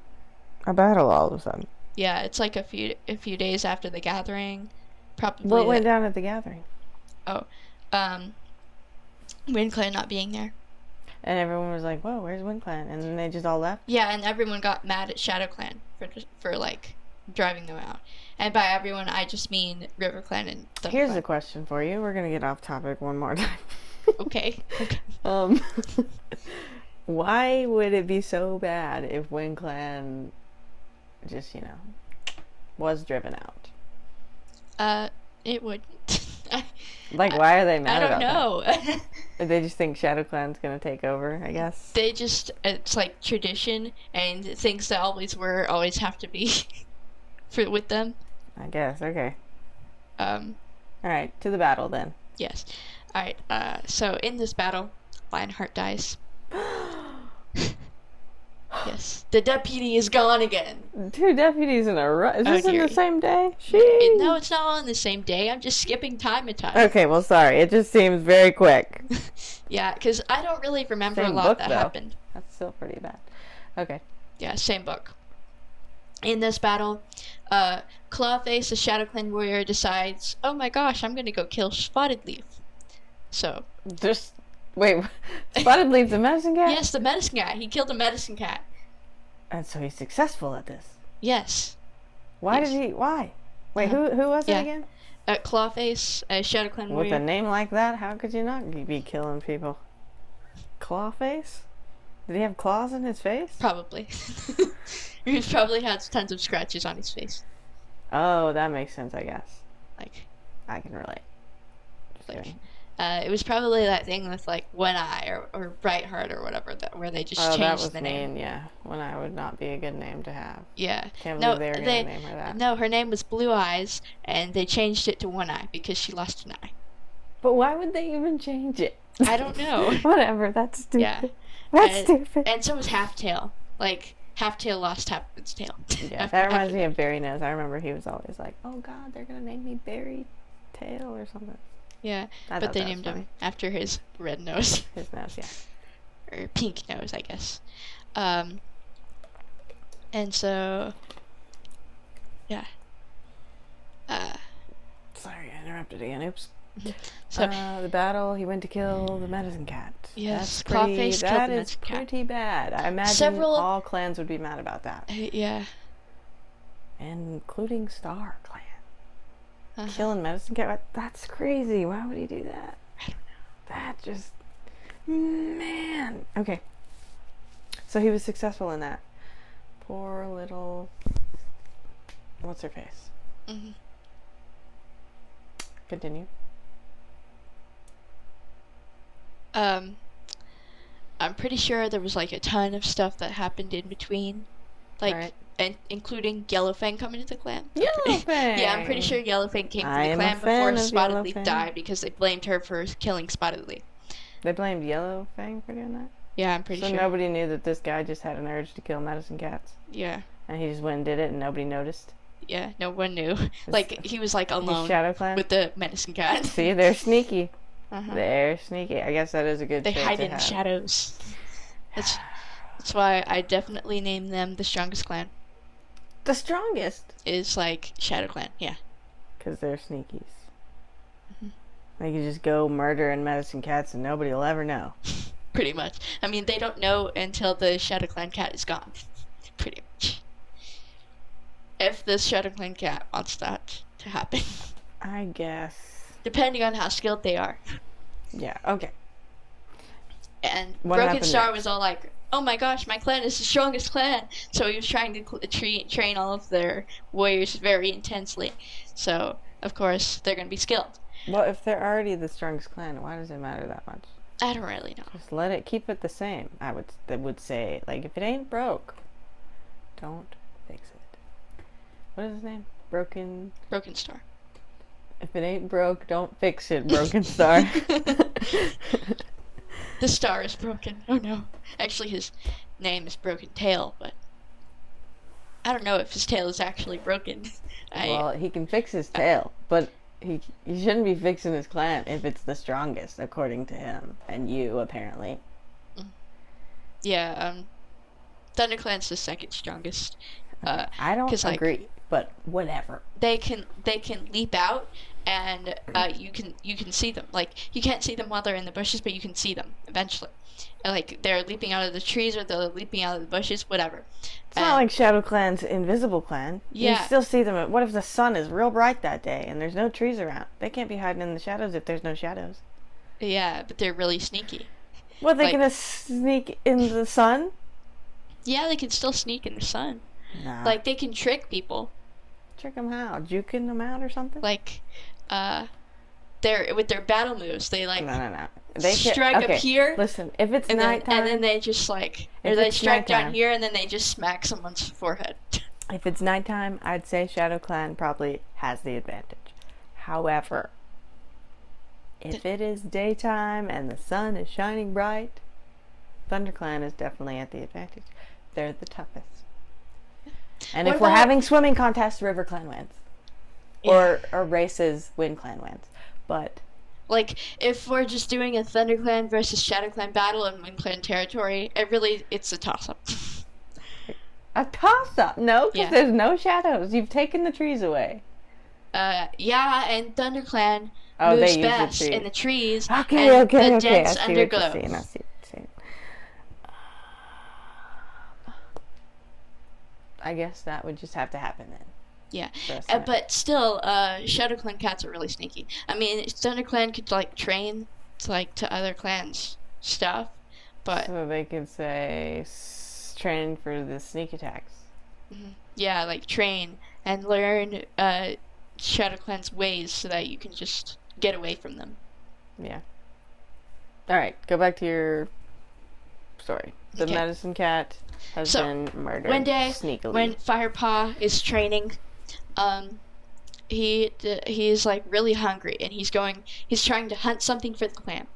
[SPEAKER 2] a battle all of a sudden?
[SPEAKER 1] Yeah, it's like a few days after the gathering. Probably.
[SPEAKER 2] What went down at the gathering?
[SPEAKER 1] Oh, Wind Clan not being there.
[SPEAKER 2] And everyone was like, whoa, where's Wind Clan? And then they just all left?
[SPEAKER 1] Yeah, and everyone got mad at Shadow Clan for like driving them out. And by everyone, I just mean River Clan and Thunder
[SPEAKER 2] Here's
[SPEAKER 1] Clan.
[SPEAKER 2] a question for you. We're going to get off topic one more time.
[SPEAKER 1] Okay.
[SPEAKER 2] Why would it be so bad if Wind Clan just, was driven out?
[SPEAKER 1] It would.
[SPEAKER 2] Why are they mad
[SPEAKER 1] I don't
[SPEAKER 2] about
[SPEAKER 1] know.
[SPEAKER 2] that? They just think Shadow Clan's going to take over, I guess.
[SPEAKER 1] It's like tradition, and things that always have to be with them.
[SPEAKER 2] I guess, okay. Alright, to the battle then.
[SPEAKER 1] Yes. Alright, so in this battle, Lionheart dies. Yes. The deputy is gone again.
[SPEAKER 2] 2 deputies in a row. Is this in the same day?
[SPEAKER 1] No, it's not all in the same day. I'm just skipping time and time.
[SPEAKER 2] Okay, well, sorry. It just seems very quick.
[SPEAKER 1] Yeah, because I don't really remember
[SPEAKER 2] Same
[SPEAKER 1] a lot
[SPEAKER 2] book,
[SPEAKER 1] that
[SPEAKER 2] though.
[SPEAKER 1] happened.
[SPEAKER 2] That's still pretty bad. Okay.
[SPEAKER 1] Yeah, same book. In this battle, Clawface, the Shadow Clan warrior, decides, oh my gosh, I'm gonna go kill Spotted Leaf. So.
[SPEAKER 2] Wait, Spotted Leaf's a medicine cat?
[SPEAKER 1] Yes, the medicine cat. He killed a medicine cat.
[SPEAKER 2] And so he's successful at this.
[SPEAKER 1] Yes.
[SPEAKER 2] Why? Wait, who was it again?
[SPEAKER 1] Clawface, a Shadow Clan warrior.
[SPEAKER 2] With a name like that, how could you not be killing people? Clawface? Did he have claws in his face?
[SPEAKER 1] Probably. He probably has tons of scratches on his face.
[SPEAKER 2] Oh, that makes sense, I guess.
[SPEAKER 1] Like,
[SPEAKER 2] I can relate. Just kidding.
[SPEAKER 1] It was probably that thing with like One Eye or Bright Heart or whatever where they just changed
[SPEAKER 2] that was
[SPEAKER 1] the name.
[SPEAKER 2] mean, yeah. One Eye would not be a good name to have.
[SPEAKER 1] Yeah.
[SPEAKER 2] Can't believe they were gonna name her that.
[SPEAKER 1] No, her name was Blue Eyes, and they changed it to One Eye because she lost an eye.
[SPEAKER 2] But why would they even change it?
[SPEAKER 1] I don't know.
[SPEAKER 2] Whatever, that's stupid.
[SPEAKER 1] Yeah.
[SPEAKER 2] That's stupid.
[SPEAKER 1] And so was Half Tail. Like, Half Tail lost half of its tail.
[SPEAKER 2] Yeah, that reminds me of Berry Nose. I remember he was always like, oh god, they're gonna name me Berry Tail or something.
[SPEAKER 1] Yeah, but they named him after his red nose.
[SPEAKER 2] His nose, yeah.
[SPEAKER 1] Or pink nose, I guess. And so, yeah.
[SPEAKER 2] Sorry, I interrupted again. Oops.
[SPEAKER 1] So
[SPEAKER 2] the battle, he went to kill the medicine cat.
[SPEAKER 1] Yes,
[SPEAKER 2] Clawface killed the
[SPEAKER 1] medicine cat.
[SPEAKER 2] That is pretty bad. I imagine all clans would be mad about that.
[SPEAKER 1] Yeah.
[SPEAKER 2] Including Star Clan. Killing medicine cat? That's crazy. Why would he do that?
[SPEAKER 1] I don't know.
[SPEAKER 2] That just... Man. Okay. So he was successful in that. Poor little... What's her face?
[SPEAKER 1] Mm-hmm.
[SPEAKER 2] Continue.
[SPEAKER 1] I'm pretty sure there was like a ton of stuff that happened in between. Like, and including Yellowfang coming to the clan.
[SPEAKER 2] Yellowfang!
[SPEAKER 1] Yeah, I'm pretty sure Yellowfang came to the clan before Spotted Leaf died because they blamed her for killing Spotted Leaf.
[SPEAKER 2] They blamed Yellowfang for doing that?
[SPEAKER 1] Yeah, I'm pretty sure.
[SPEAKER 2] So nobody knew that this guy just had an urge to kill medicine cats?
[SPEAKER 1] Yeah.
[SPEAKER 2] And he just went and did it and nobody noticed?
[SPEAKER 1] Yeah, no one knew. Like, he was like alone
[SPEAKER 2] Shadow Clan?
[SPEAKER 1] with the medicine cat.
[SPEAKER 2] See, they're sneaky. They're sneaky. I guess that is a good
[SPEAKER 1] They
[SPEAKER 2] trait
[SPEAKER 1] hide
[SPEAKER 2] to
[SPEAKER 1] in
[SPEAKER 2] have.
[SPEAKER 1] the shadows. That's why I definitely name them the strongest clan.
[SPEAKER 2] The strongest?
[SPEAKER 1] Is like Shadow Clan, yeah.
[SPEAKER 2] Because they're sneakies. They can just go murder and medicine cats and nobody will ever know.
[SPEAKER 1] Pretty much. I mean, they don't know until the Shadow Clan cat is gone. Pretty much. If the Shadow Clan cat wants that to happen.
[SPEAKER 2] I guess.
[SPEAKER 1] Depending on how skilled they are.
[SPEAKER 2] Yeah, okay.
[SPEAKER 1] And Broken Star was all like, oh my gosh, my clan is the strongest clan. So he was trying to train all of their warriors very intensely. So, of course, they're going to be skilled.
[SPEAKER 2] Well, if they're already the strongest clan, why does it matter that much?
[SPEAKER 1] I don't really know.
[SPEAKER 2] Just keep it the same. I would say, like, if it ain't broke, don't fix it. What is his name? Broken
[SPEAKER 1] Star.
[SPEAKER 2] If it ain't broke, don't fix it, Broken Star.
[SPEAKER 1] The star is broken. Oh no. Actually, his name is Broken Tail, but I don't know if his tail is actually broken.
[SPEAKER 2] Well, he can fix his tail, but he shouldn't be fixing his clan if it's the strongest, according to him and you, apparently.
[SPEAKER 1] Yeah, ThunderClan's the second strongest.
[SPEAKER 2] I don't agree, but whatever.
[SPEAKER 1] They can leap out, and you can see them. Like, you can't see them while they're in the bushes, but you can see them eventually. Like, they're leaping out of the trees or they're leaping out of the bushes, whatever.
[SPEAKER 2] It's not like Shadow Clan's invisible clan.
[SPEAKER 1] Yeah.
[SPEAKER 2] You still see them. What if the sun is real bright that day and there's no trees around? They can't be hiding in the shadows if there's no shadows.
[SPEAKER 1] Yeah, but they're really sneaky.
[SPEAKER 2] What, they gonna sneak in the sun?
[SPEAKER 1] Yeah, they can still sneak in the sun.
[SPEAKER 2] Nah.
[SPEAKER 1] Like, they can trick people.
[SPEAKER 2] Trick them how? Juking them out or something?
[SPEAKER 1] Like, with their battle moves, they like
[SPEAKER 2] No.
[SPEAKER 1] They strike up here.
[SPEAKER 2] Listen, if it's nighttime,
[SPEAKER 1] and then they just like, or they strike down here, and then they just smack someone's forehead.
[SPEAKER 2] If it's nighttime, I'd say Shadow Clan probably has the advantage. However, if it is daytime and the sun is shining bright, ThunderClan is definitely at the advantage. They're the toughest. And if we're having swimming contests, RiverClan wins. Yeah. Or races, WindClan wins. But
[SPEAKER 1] like, if we're just doing a ThunderClan versus ShadowClan battle in WindClan territory, it's a toss-up.
[SPEAKER 2] A toss-up? No, because there's no shadows. You've taken the trees away.
[SPEAKER 1] Yeah, and ThunderClan moves best in the trees.
[SPEAKER 2] Okay.
[SPEAKER 1] The dense underglow.
[SPEAKER 2] I see what you're saying. I guess that would just have to happen then.
[SPEAKER 1] Yeah,
[SPEAKER 2] for a second.
[SPEAKER 1] but still, Shadow Clan cats are really sneaky. I mean, Thunder Clan could like train to other clans stuff, but
[SPEAKER 2] So they could say train for the sneak attacks.
[SPEAKER 1] yeah, like train and learn Shadow Clan's ways so that you can just get away from them.
[SPEAKER 2] Yeah. All right, go back to your story. The medicine cat has been murdered
[SPEAKER 1] one day,
[SPEAKER 2] sneakily.
[SPEAKER 1] When Firepaw is training, he's like really hungry and he's trying to hunt something for the clan.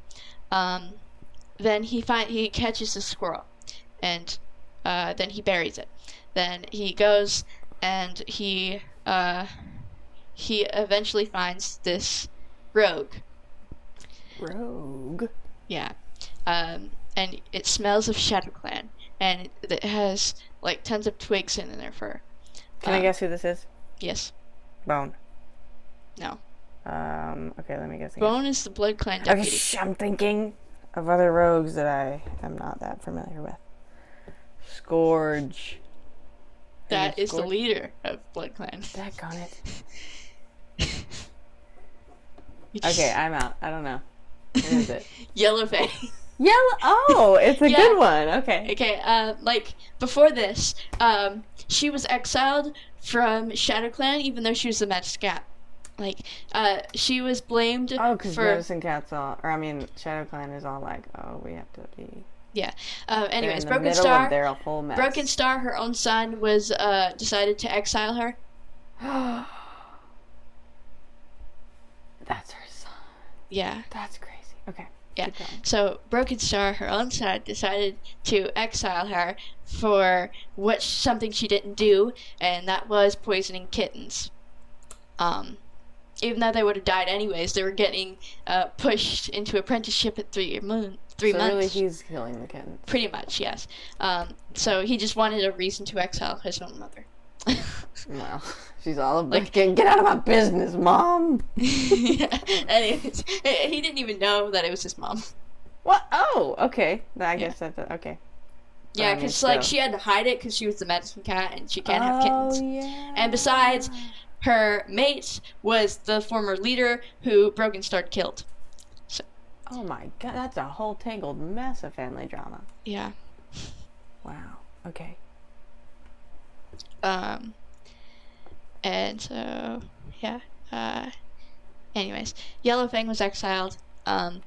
[SPEAKER 1] Then he catches a squirrel, and then he buries it. Then he goes and he eventually finds this rogue.
[SPEAKER 2] Rogue.
[SPEAKER 1] Yeah. And it smells of Shadow Clan, and it has like tons of twigs in their fur.
[SPEAKER 2] Can I guess who this is?
[SPEAKER 1] Yes.
[SPEAKER 2] Bone.
[SPEAKER 1] No.
[SPEAKER 2] Okay, let me guess again.
[SPEAKER 1] Bone is the Blood Clan deputy.
[SPEAKER 2] I'm thinking of other rogues that I am not that familiar with. Scourge.
[SPEAKER 1] That is the leader of Blood Clan.
[SPEAKER 2] Daggone it. Okay, I'm out. I don't know. What is it?
[SPEAKER 1] Yellow Fang.
[SPEAKER 2] Yellow. Oh, it's a good one. Okay.
[SPEAKER 1] Okay. Like before this, she was exiled from Shadow Clan, even though she was the Magic Cat. Like, she was blamed.
[SPEAKER 2] Oh, because Medicine Cat's Shadow Clan is all like, oh, we have to be.
[SPEAKER 1] Yeah. Anyways,
[SPEAKER 2] Broken Star. They're a whole mess.
[SPEAKER 1] Broken Star, her own son, was decided to exile her.
[SPEAKER 2] That's her son.
[SPEAKER 1] Yeah.
[SPEAKER 2] That's crazy. Okay.
[SPEAKER 1] Yeah. So Broken Star, her own son, decided to exile her for something she didn't do, and that was poisoning kittens. Even though they would have died anyways, they were getting pushed into apprenticeship at 3 months.
[SPEAKER 2] So really, he's killing the kittens.
[SPEAKER 1] Pretty much, yes. So he just wanted a reason to exile his own mother.
[SPEAKER 2] Well, she's all like, get out of my business, Mom.
[SPEAKER 1] Yeah. Anyways, he didn't even know that it was his mom.
[SPEAKER 2] What? Oh, okay. I guess that's okay.
[SPEAKER 1] Yeah, because like she had to hide it because she was the medicine cat and she can't have kittens.
[SPEAKER 2] Yeah.
[SPEAKER 1] And besides, her mate was the former leader who Broken Star killed. So.
[SPEAKER 2] Oh my god, that's a whole tangled mess of family drama.
[SPEAKER 1] Yeah.
[SPEAKER 2] Wow. Okay.
[SPEAKER 1] And so, yeah. Anyways, Yellow Fang was exiled, and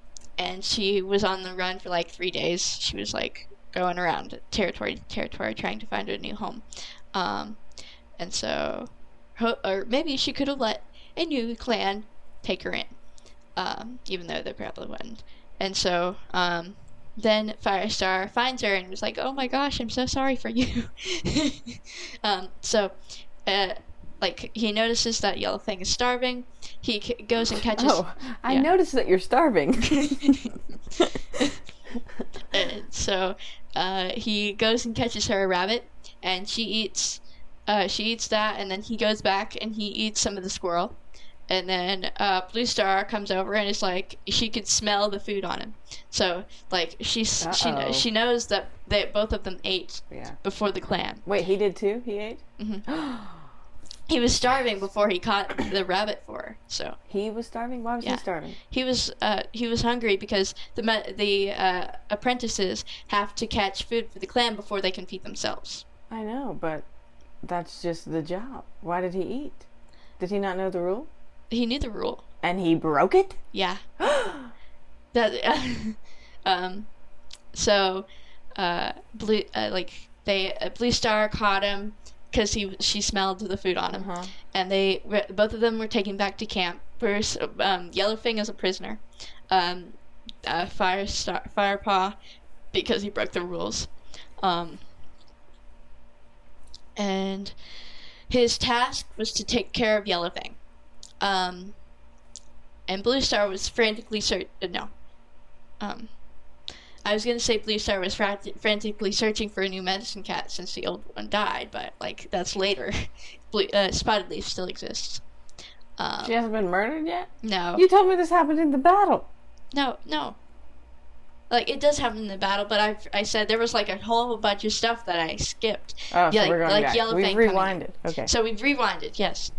[SPEAKER 1] she was on the run for like 3 days. She was like going around territory to territory trying to find a new home. And so, or maybe she could have let a new clan take her in, even though they probably wouldn't. And so, then Firestar finds her and was like, "Oh my gosh, I'm so sorry for you." Like, he notices that Yellow Fang is starving. He goes and catches...
[SPEAKER 2] Oh, I noticed that you're starving.
[SPEAKER 1] And so, he goes and catches her a rabbit, and she eats that, and then he goes back and he eats some of the squirrel. And then Blue Star comes over and is like, she could smell the food on him. So, like, she knows that both of them ate before the clan.
[SPEAKER 2] Wait, he did too? He ate?
[SPEAKER 1] Mm-hmm. He was starving before he caught the rabbit for her. So
[SPEAKER 2] he was starving. Why was he starving?
[SPEAKER 1] He was hungry because the apprentices have to catch food for the clan before they can feed themselves.
[SPEAKER 2] I know, but that's just the job. Why did he eat? Did he not know the rule?
[SPEAKER 1] He knew the rule.
[SPEAKER 2] And he broke it?
[SPEAKER 1] Yeah. So, Blue Star caught him because she smelled the food on him, and both of them were taken back to camp. First, Yellow Fang is a prisoner. Firepaw, because he broke the rules, and his task was to take care of Yellow Fang. And Blue Star was frantically I was gonna say Blue Star was frantically searching for a new medicine cat since the old one died, but like that's later. Spotted Leaf still exists.
[SPEAKER 2] She hasn't been murdered yet?
[SPEAKER 1] No.
[SPEAKER 2] You told me this happened in the battle.
[SPEAKER 1] No. like it does happen in the battle, but I said there was like a whole bunch of stuff that I skipped.
[SPEAKER 2] Oh, so we're going back.
[SPEAKER 1] Yellow
[SPEAKER 2] We've
[SPEAKER 1] Fang
[SPEAKER 2] rewinded. Okay.
[SPEAKER 1] So we've rewinded, yes.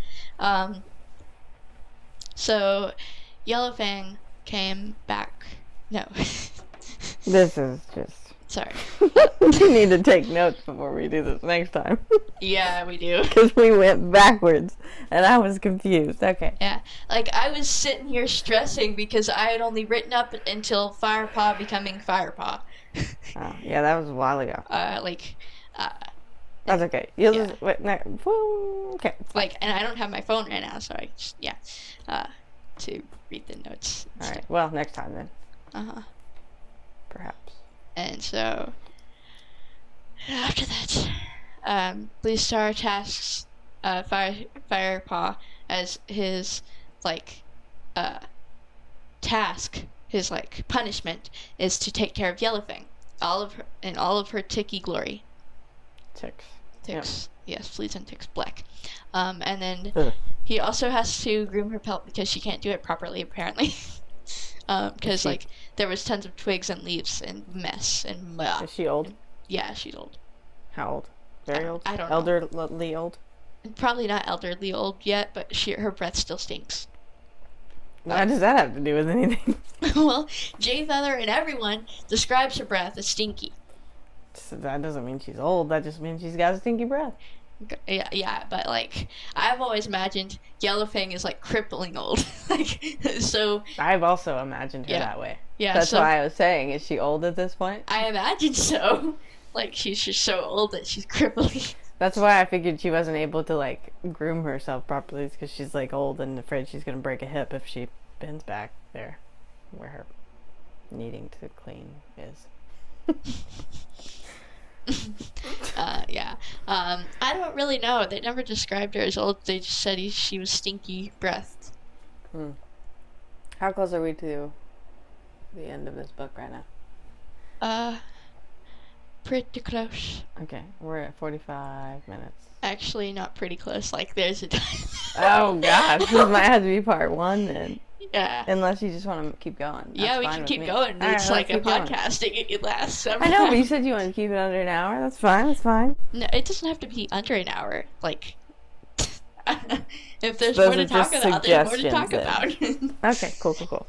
[SPEAKER 1] So Yellow Fang came back. No.
[SPEAKER 2] This is just...
[SPEAKER 1] Sorry.
[SPEAKER 2] We need to take notes before we do this next time.
[SPEAKER 1] Yeah, we do.
[SPEAKER 2] Because we went backwards, and I was confused. Okay.
[SPEAKER 1] Yeah. Like, I was sitting here stressing because I had only written up until Firepaw becoming Firepaw.
[SPEAKER 2] Oh, yeah, that was a while ago. That's okay. You'll just... Wait, no, okay.
[SPEAKER 1] Like, and I don't have my phone right now, so I just, to read the notes.
[SPEAKER 2] Alright, well, next time then.
[SPEAKER 1] Uh-huh.
[SPEAKER 2] Perhaps.
[SPEAKER 1] And so, after that, Blue Star tasks Firepaw as his, task, his, punishment, is to take care of Yellowfang, in all of her ticky glory.
[SPEAKER 2] Ticks.
[SPEAKER 1] Yep. Yes, fleas and ticks, black. And then he also has to groom her pelt because she can't do it properly, apparently. Because there was tons of twigs and leaves and mess and
[SPEAKER 2] Is she old?
[SPEAKER 1] Yeah, she's old.
[SPEAKER 2] How old? Very old?
[SPEAKER 1] I don't know.
[SPEAKER 2] Elderly old?
[SPEAKER 1] Probably not elderly old yet, but her breath still stinks.
[SPEAKER 2] What does that have to do with anything?
[SPEAKER 1] Well, Jay Feather and everyone describes her breath as stinky.
[SPEAKER 2] So that doesn't mean she's old. That just means she's got a stinky breath.
[SPEAKER 1] Yeah, but I've always imagined Yellowfang is crippling old. So
[SPEAKER 2] I've also imagined her that way.
[SPEAKER 1] Yeah,
[SPEAKER 2] that's why I was saying, is she old at this point?
[SPEAKER 1] I imagine so. She's just so old that she's crippling.
[SPEAKER 2] That's why I figured she wasn't able to groom herself properly, because she's old and afraid she's gonna break a hip if she bends back there, where her needing to clean is.
[SPEAKER 1] Yeah. I don't really know. They never described her as old. They just said she was stinky breathed.
[SPEAKER 2] How close are we to the end of this book right now?
[SPEAKER 1] Pretty close.
[SPEAKER 2] Okay, we're at 45 minutes.
[SPEAKER 1] Actually, not pretty close. There's a time.
[SPEAKER 2] Oh gosh, this might have to be part 1 then.
[SPEAKER 1] Yeah.
[SPEAKER 2] Unless you just want to keep going.
[SPEAKER 1] Yeah, we can keep going. It's like a podcasting. It lasts several
[SPEAKER 2] I know,
[SPEAKER 1] hours.
[SPEAKER 2] but you said you want to keep it under an hour. That's fine. That's fine.
[SPEAKER 1] No, it doesn't have to be under an hour. If there's more to talk about, there's more to talk about.
[SPEAKER 2] Okay, cool.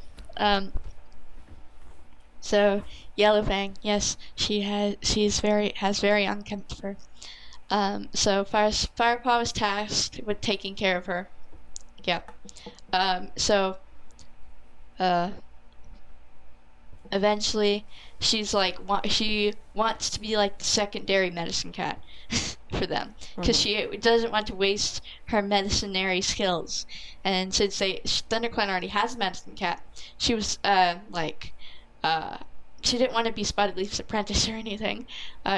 [SPEAKER 1] So Yellowfang, yes, has very unkempt fur. So Firepaw was tasked with taking care of her. Yeah. Eventually, she's she wants to be the secondary medicine cat for them, because she doesn't want to waste her medicinary skills. And since ThunderClan already has a medicine cat, she was she didn't want to be Spotted Leaf's apprentice or anything.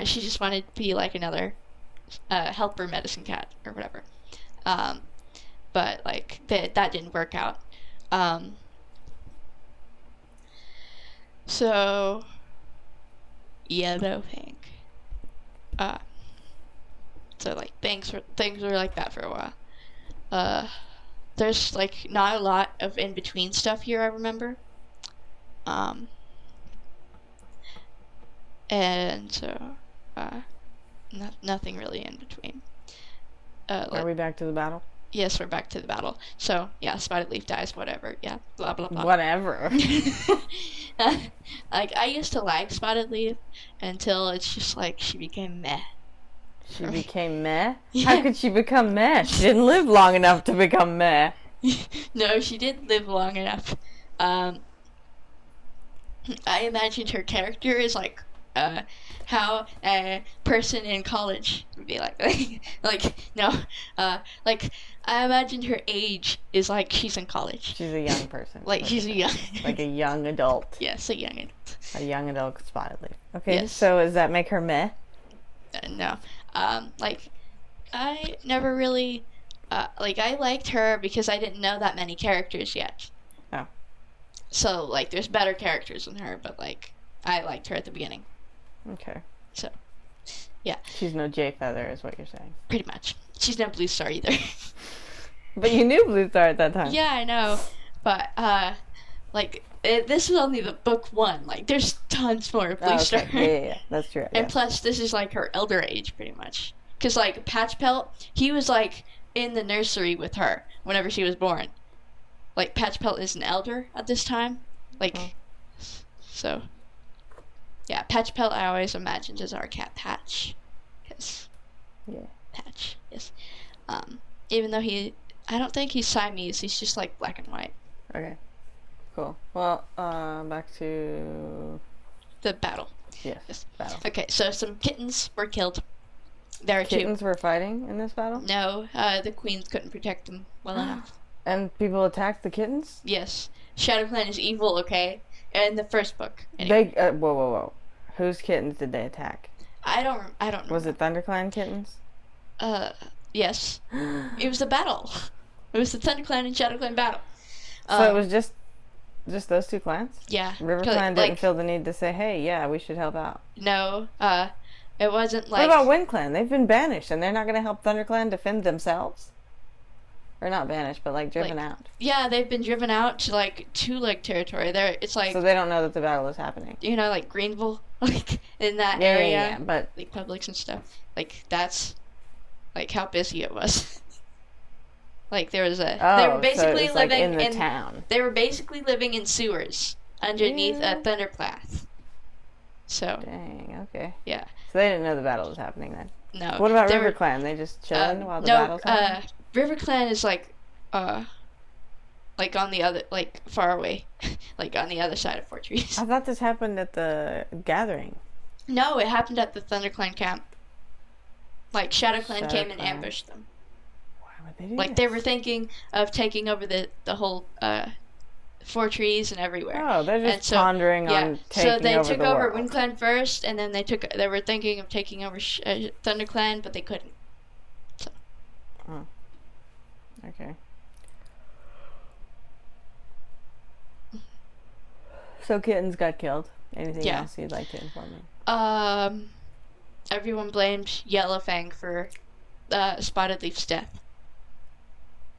[SPEAKER 1] She just wanted to be another helper medicine cat or whatever. But that didn't work out. So Yellowfang. So things were like that for a while. There's not a lot of in between stuff here, I remember. And so nothing really in between.
[SPEAKER 2] Are we back to the battle?
[SPEAKER 1] Yes, we're back to the battle. So, yeah, Spotted Leaf dies, whatever. Yeah, blah, blah, blah.
[SPEAKER 2] Whatever.
[SPEAKER 1] I used to like Spotted Leaf until it's just she became meh.
[SPEAKER 2] She became meh?
[SPEAKER 1] Yeah.
[SPEAKER 2] How could she become meh? She didn't live long enough to become meh.
[SPEAKER 1] No, she didn't live long enough. I imagined her character is how a person in college would be I imagined her age is she's in college.
[SPEAKER 2] She's a young person.
[SPEAKER 1] She's a young...
[SPEAKER 2] a young adult.
[SPEAKER 1] Yes, a young adult.
[SPEAKER 2] A young adult Spotted Leaf. Okay,
[SPEAKER 1] yes.
[SPEAKER 2] So does that make her meh?
[SPEAKER 1] No. I never really... I liked her because I didn't know that many characters yet.
[SPEAKER 2] Oh.
[SPEAKER 1] So, there's better characters than her, but, I liked her at the beginning.
[SPEAKER 2] Okay.
[SPEAKER 1] So, yeah.
[SPEAKER 2] She's no Jay Feather, is what you're saying.
[SPEAKER 1] Pretty much. She's no Blue Star either.
[SPEAKER 2] But you knew Blue Star at that time.
[SPEAKER 1] Yeah, I know. But, this is only the book 1. Like, there's tons more of Blue Star.
[SPEAKER 2] Yeah. That's true.
[SPEAKER 1] And plus, this is like her elder age, pretty much. Because, like, Patchpelt, he was, like, in the nursery with her whenever she was born. Like, Patchpelt is an elder at this time. Like, so. Yeah, Patchpelt I always imagined as our cat Patch. Yes.
[SPEAKER 2] Yeah.
[SPEAKER 1] Patch, yes. Even though I don't think he's Siamese, he's just, like, black and white.
[SPEAKER 2] Okay. Cool. Well, back to...
[SPEAKER 1] The battle.
[SPEAKER 2] Yes. Battle.
[SPEAKER 1] Okay, so some kittens were killed. There are
[SPEAKER 2] Kittens were fighting in this battle?
[SPEAKER 1] No, the queens couldn't protect them well enough.
[SPEAKER 2] And people attacked the kittens?
[SPEAKER 1] Yes. ShadowClan is evil, okay? In the first book. Anyway.
[SPEAKER 2] They whoa. Whose kittens did they attack?
[SPEAKER 1] I don't know.
[SPEAKER 2] Was it ThunderClan kittens?
[SPEAKER 1] Yes. It was a battle. It was the ThunderClan and ShadowClan battle.
[SPEAKER 2] So it was just those two clans?
[SPEAKER 1] Yeah.
[SPEAKER 2] RiverClan didn't feel the need to say, hey, yeah, we should help out.
[SPEAKER 1] No, it wasn't like...
[SPEAKER 2] What about WindClan? They've been banished, and they're not going to help ThunderClan defend themselves? Or not banished, but, like, driven out.
[SPEAKER 1] Yeah, they've been driven out to, like, two-leg territory. It's like...
[SPEAKER 2] So they don't know that the battle is happening.
[SPEAKER 1] You know, like, Greenville? Like, in that area.
[SPEAKER 2] Yeah, but...
[SPEAKER 1] Like, Publix and stuff. Like, that's, like, how busy it was. Like, there was a... they were basically
[SPEAKER 2] so
[SPEAKER 1] living
[SPEAKER 2] like in the town.
[SPEAKER 1] They were basically living in sewers underneath a thunderpath. So...
[SPEAKER 2] Dang, okay.
[SPEAKER 1] Yeah.
[SPEAKER 2] So they didn't know the battle was happening then?
[SPEAKER 1] No.
[SPEAKER 2] What about RiverClan? They just chilling while the battle's happening?
[SPEAKER 1] RiverClan is like on the other, like, far away. Like, on the other side of Fort Trees.
[SPEAKER 2] I thought this happened at the gathering.
[SPEAKER 1] No, it happened at the ThunderClan camp. Like, ShadowClan came and ambushed them.
[SPEAKER 2] Why would they do
[SPEAKER 1] Like,
[SPEAKER 2] this?
[SPEAKER 1] they were thinking of taking over the whole, Fort Trees and everywhere.
[SPEAKER 2] Oh, they're just pondering on taking over the world.
[SPEAKER 1] So they took over WindClan first, and then they were thinking of taking over ThunderClan, but they couldn't. So.
[SPEAKER 2] Oh. Okay. So kittens got killed. Anything else you'd like to inform me?
[SPEAKER 1] Everyone blamed Yellow Fang for Spotted Leaf's death.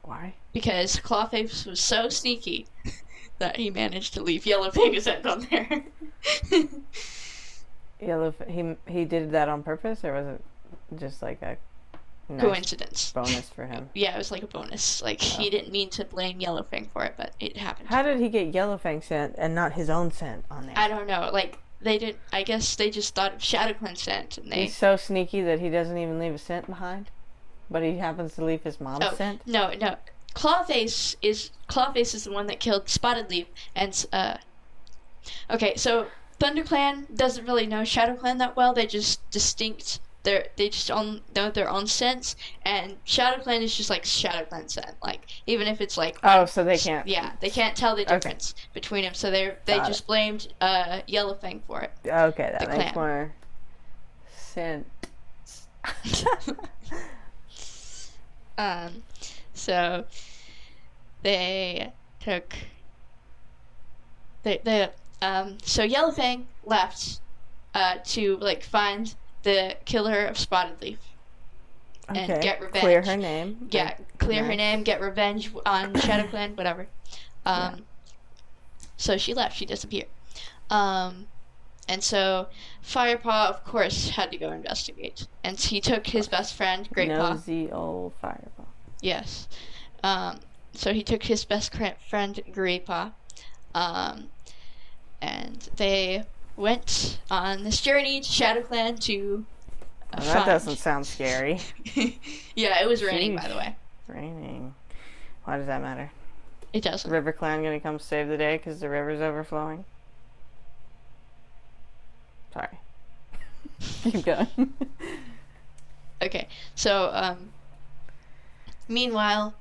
[SPEAKER 2] Why?
[SPEAKER 1] Because Clawface was so sneaky that he managed to leave Yellow Fang's head on there.
[SPEAKER 2] He did that on purpose, or was it just like a nice
[SPEAKER 1] coincidence
[SPEAKER 2] bonus for him?
[SPEAKER 1] Yeah, it was like a bonus. Like, he didn't mean to blame Yellow Fang for it, but it happened.
[SPEAKER 2] How did he get Yellow Fang scent and not his own scent on there?
[SPEAKER 1] I don't know. Like, they didn't. I guess they just thought of ShadowClan scent, and
[SPEAKER 2] He's so sneaky that he doesn't even leave a scent behind, but he happens to leave his mom's scent.
[SPEAKER 1] No. Clawface is the one that killed Spotted Leaf, and okay, so ThunderClan doesn't really know ShadowClan that well. They just they just know their own scents, and ShadowClan is just like ShadowClan scent. Like, even if it's like
[SPEAKER 2] so they can't.
[SPEAKER 1] Yeah, they can't tell the difference between them. So they just blamed Yellow Fang for it.
[SPEAKER 2] Okay, that makes more sense.
[SPEAKER 1] So they took so Yellow Fang left to, like, find the killer of Spotted Leaf and get revenge.
[SPEAKER 2] Clear her name.
[SPEAKER 1] Yeah, clear her name, get revenge on ShadowClan, whatever. So she left. She disappeared. And so Firepaw, of course, had to go investigate. And he took his best friend, Great Paw.
[SPEAKER 2] Nosy old Firepaw.
[SPEAKER 1] Yes. So he took his best friend, Great Paw. And they went on this journey to ShadowClan to
[SPEAKER 2] that doesn't sound scary.
[SPEAKER 1] Yeah, it was raining, by the way.
[SPEAKER 2] Raining. Why does that matter?
[SPEAKER 1] It doesn't.
[SPEAKER 2] RiverClan gonna come save the day because the river's overflowing? Sorry. Keep going.
[SPEAKER 1] Okay, so, meanwhile,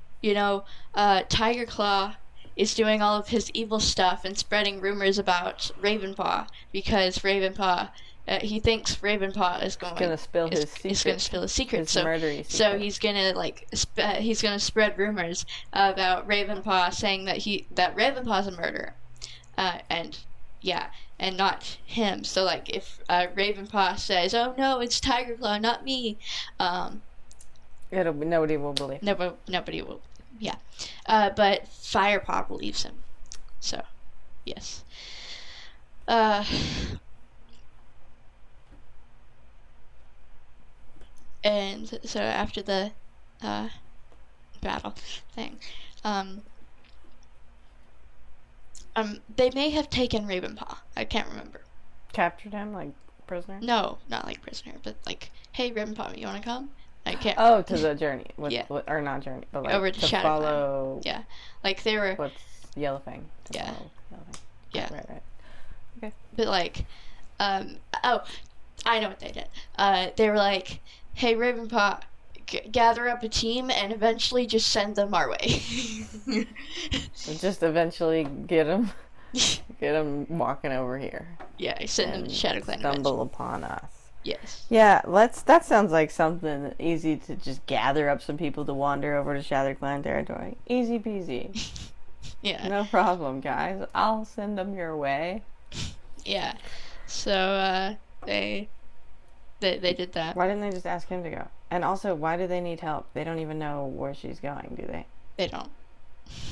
[SPEAKER 1] Tiger Claw is doing all of his evil stuff and spreading rumors about Ravenpaw, because Ravenpaw, he thinks Ravenpaw is going to spill his secret. He's going to spill his secret. So he's going to he's going to spread rumors about Ravenpaw, saying that Ravenpaw's a murderer, and not him. So, like, if Ravenpaw says, "Oh no, it's Tiger Claw, not me,"
[SPEAKER 2] nobody will believe.
[SPEAKER 1] Nobody will. Yeah, but Firepaw believes him. So, Yes. Uh, and so after the battle thing, they may have taken Ravenpaw. I can't remember.
[SPEAKER 2] Captured him, like, prisoner?
[SPEAKER 1] No, not like prisoner, but like, hey, Ravenpaw, you want to come? I can't.
[SPEAKER 2] Oh, to the journey.
[SPEAKER 1] Yeah.
[SPEAKER 2] Or not journey, but like
[SPEAKER 1] over to Shadowclan.
[SPEAKER 2] follow.
[SPEAKER 1] Yeah, like they were.
[SPEAKER 2] What's Yellowfang?
[SPEAKER 1] Yeah.
[SPEAKER 2] Follow Yellowfang.
[SPEAKER 1] Yeah.
[SPEAKER 2] Right. Okay.
[SPEAKER 1] But like, oh, I know what they did. They were like, hey, Ravenpaw, gather up a team and eventually just send them our way.
[SPEAKER 2] Just eventually get them walking over here.
[SPEAKER 1] Yeah, send them to Shadowclan.
[SPEAKER 2] Stumble upon us.
[SPEAKER 1] Yes.
[SPEAKER 2] Yeah, that sounds like something easy to just gather up some people to wander over to Shadowclan territory. Easy peasy.
[SPEAKER 1] Yeah.
[SPEAKER 2] No problem, guys. I'll send them your way.
[SPEAKER 1] Yeah. So they did that.
[SPEAKER 2] Why didn't they just ask him to go? And also, why do they need help? They don't even know where she's going, do they?
[SPEAKER 1] They don't.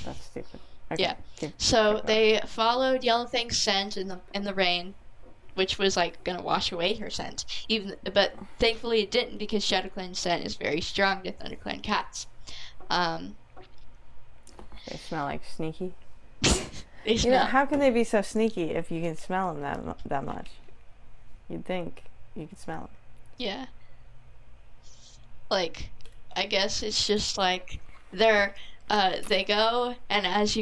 [SPEAKER 2] That's stupid. Okay.
[SPEAKER 1] Yeah. So they followed Yellowfang's scent in the rain, which was like gonna wash away her scent. But thankfully it didn't, because Shadowclan's scent is very strong to ThunderClan cats.
[SPEAKER 2] They smell like sneaky.
[SPEAKER 1] They smell.
[SPEAKER 2] How can they be so sneaky if you can smell them that much? You'd think you could smell them.
[SPEAKER 1] Yeah. Like, I guess it's just like they go, and as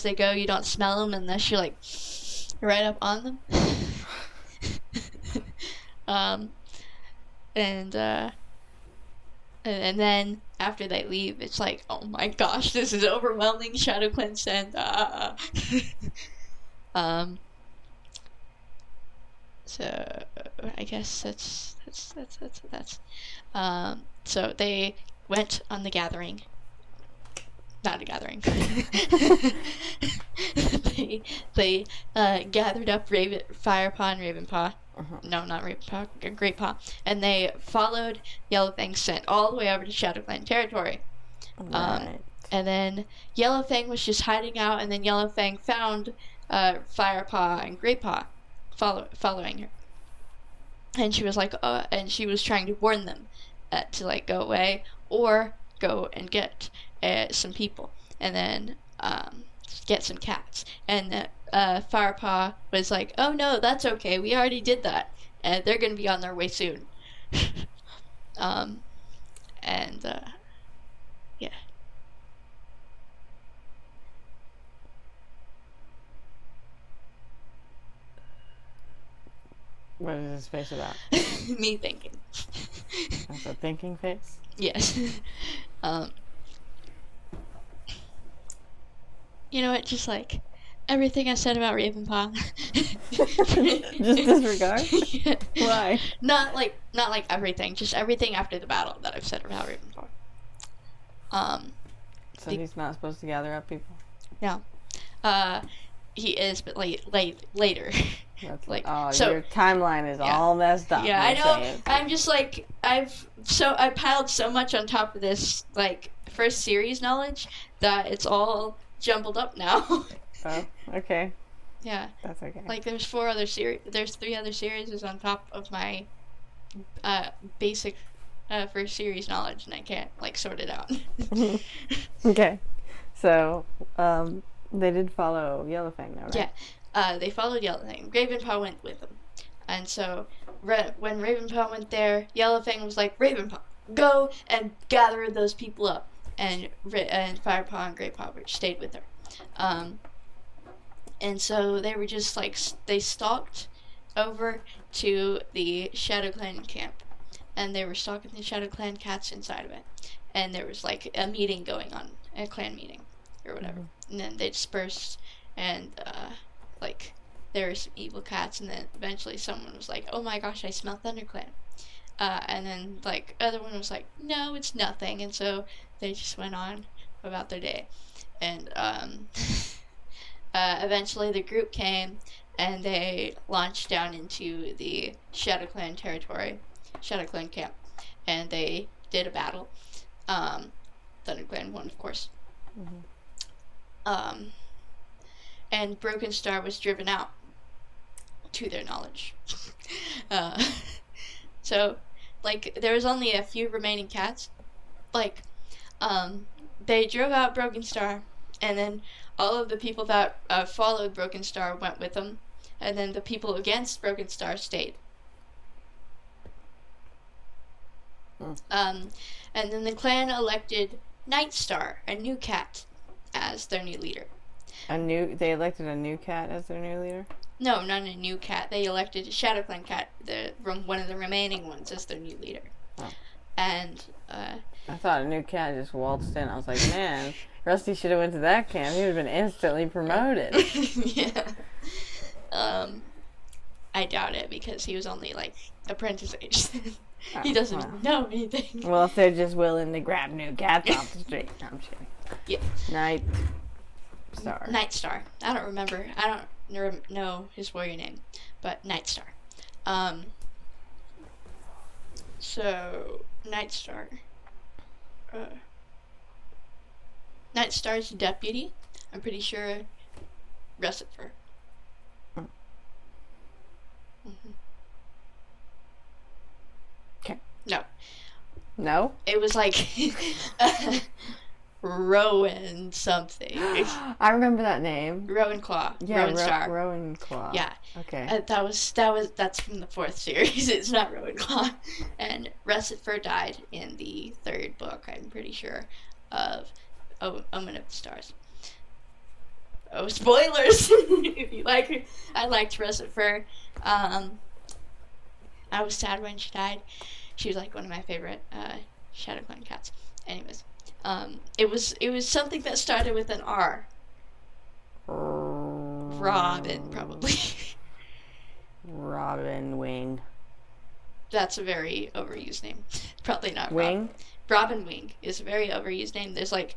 [SPEAKER 1] they go, you don't smell them unless you're like right up on them. And then after they leave, it's like, oh my gosh, this is overwhelming Shadowclan scent. So I guess that's. So they went on the gathering. Not a gathering. they gathered up Firepaw and Ravenpaw.
[SPEAKER 2] Uh-huh.
[SPEAKER 1] No, not Ravenpaw, Greatpaw. And they followed Yellowfang's scent all the way over to Shadowclan territory.
[SPEAKER 2] Right.
[SPEAKER 1] And then Yellowfang was just hiding out, and then Yellowfang found Firepaw and Greatpaw following her. And she was like, and she was trying to warn them to like go away or go and get some people, and then get some cats. And Firepaw was like, oh no, that's okay, we already did that, and they're gonna be on their way soon. Yeah.
[SPEAKER 2] What is his face about?
[SPEAKER 1] Me thinking.
[SPEAKER 2] That's a thinking face?
[SPEAKER 1] Yes. You know what, just like everything I said about Ravenpaw.
[SPEAKER 2] Just disregard?
[SPEAKER 1] Yeah.
[SPEAKER 2] Why?
[SPEAKER 1] Not like everything, just everything after the battle that I've said about Ravenpaw.
[SPEAKER 2] So he's not supposed to gather up people?
[SPEAKER 1] No. He is, but later.
[SPEAKER 2] That's
[SPEAKER 1] like,
[SPEAKER 2] so your timeline is all messed up.
[SPEAKER 1] Yeah, I know. I'm just like, I piled so much on top of this like first series knowledge that it's all jumbled up now.
[SPEAKER 2] Oh, okay.
[SPEAKER 1] Yeah.
[SPEAKER 2] That's okay.
[SPEAKER 1] Like there's 3 other series on top of my basic first series knowledge, and I can't like sort it out.
[SPEAKER 2] Okay. So, they did follow Yellowfang now, right?
[SPEAKER 1] Yeah. They followed Yellowfang. Ravenpaw went with them. And so when Ravenpaw went there, Yellowfang was like, Ravenpaw, go and gather those people up. And Firepaw and Greatpaw stayed with her. And so they were just like, they stalked over to the Shadowclan camp. And they were stalking the Shadowclan cats inside of it. And there was like a meeting going on, a clan meeting or whatever. Mm-hmm. And then they dispersed, and like there were some evil cats, and then eventually someone was like, oh my gosh, I smell ThunderClan. And then like other one was like, no, it's nothing. And so they just went on about their day. And eventually the group came, and they launched down into the Shadowclan territory, Shadowclan camp, and they did a battle. ThunderClan won, of course. Mm-hmm. and Broken Star was driven out, to their knowledge. So, like, there was only a few remaining cats. Like, they drove out Broken Star, and then all of the people that followed Broken Star went with them, and then the people against Broken Star stayed. And then the clan elected Nightstar, a new cat, as their new leader.
[SPEAKER 2] They elected a new cat as their new leader?
[SPEAKER 1] No, not a new cat. They elected a Shadow Clan cat, one of the remaining ones, as their new leader.
[SPEAKER 2] Oh.
[SPEAKER 1] And
[SPEAKER 2] I thought a new cat just waltzed in. I was like, man, Rusty should have went to that camp. He would have been instantly promoted.
[SPEAKER 1] Yeah. I doubt it, because he was only like apprentice age. He doesn't know anything.
[SPEAKER 2] Well, if they're just willing to grab new cats off the street. No, I'm just kidding.
[SPEAKER 1] Yeah. Nightstar. I don't remember. I don't know his warrior name, but Nightstar. So Nightstar. Nightstar's deputy, I'm pretty sure, Russet Fur.
[SPEAKER 2] Okay.
[SPEAKER 1] No. It was like Rowan something.
[SPEAKER 2] I remember that name.
[SPEAKER 1] Rowan Claw.
[SPEAKER 2] Yeah,
[SPEAKER 1] Rowan Star.
[SPEAKER 2] Rowan Claw.
[SPEAKER 1] Yeah.
[SPEAKER 2] Okay.
[SPEAKER 1] That's from the 4th series. It's not Rowan Claw. And Russet Fur died in the 3rd book, I'm pretty sure, of Omen of the Stars. Oh, spoilers! If you like her. I liked Russet Fur. I was sad when she died. She was like one of my favorite Shadow Clan cats. Anyways, it was something that started with an R. Robin, probably.
[SPEAKER 2] Robin Wing.
[SPEAKER 1] That's a very overused name. Probably not
[SPEAKER 2] Wing?
[SPEAKER 1] Robin Wing is a very overused name. There's like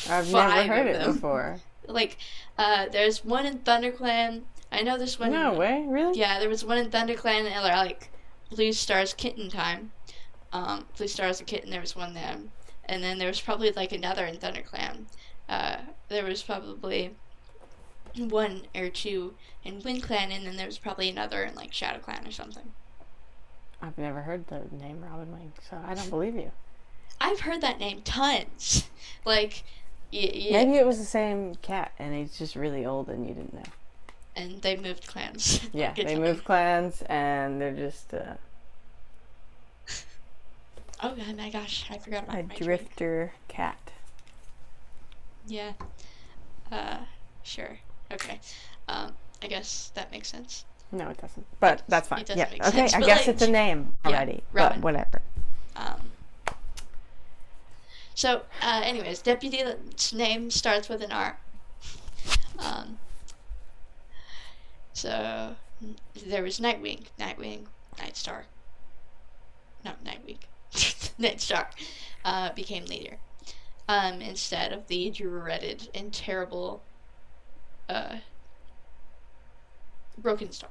[SPEAKER 2] I've
[SPEAKER 1] 5
[SPEAKER 2] never heard
[SPEAKER 1] of
[SPEAKER 2] it
[SPEAKER 1] them.
[SPEAKER 2] before.
[SPEAKER 1] Like, there's one in ThunderClan. I know there's one.
[SPEAKER 2] No way, really?
[SPEAKER 1] Yeah, there was one in ThunderClan, and like Blue Star's Kitten Time. Blue Star's a kitten. There was one there, and then there was probably like another in ThunderClan. There was probably 1 or 2 in WindClan, and then there was probably another in like ShadowClan or something.
[SPEAKER 2] I've never heard the name Robin Wing, so I don't believe you.
[SPEAKER 1] I've heard that name tons. Like,
[SPEAKER 2] maybe it was the same cat, and he's just really old, and you didn't know.
[SPEAKER 1] And they moved clans.
[SPEAKER 2] Yeah, they moved clans, and they're just
[SPEAKER 1] oh my gosh, I forgot about
[SPEAKER 2] a
[SPEAKER 1] my
[SPEAKER 2] drifter cat.
[SPEAKER 1] Yeah. Sure. Okay. I guess that makes sense.
[SPEAKER 2] No, it doesn't. But that's fine.
[SPEAKER 1] It doesn't
[SPEAKER 2] Yeah.
[SPEAKER 1] make
[SPEAKER 2] Okay,
[SPEAKER 1] sense,
[SPEAKER 2] I
[SPEAKER 1] but,
[SPEAKER 2] guess
[SPEAKER 1] like,
[SPEAKER 2] it's a name already.
[SPEAKER 1] Robin.
[SPEAKER 2] But whatever.
[SPEAKER 1] So, anyways, deputy's name starts with an R. So there was Nightwing, Nightstar. Not Nightwing. Nightstar became leader. Instead of the dreaded and terrible Broken Star.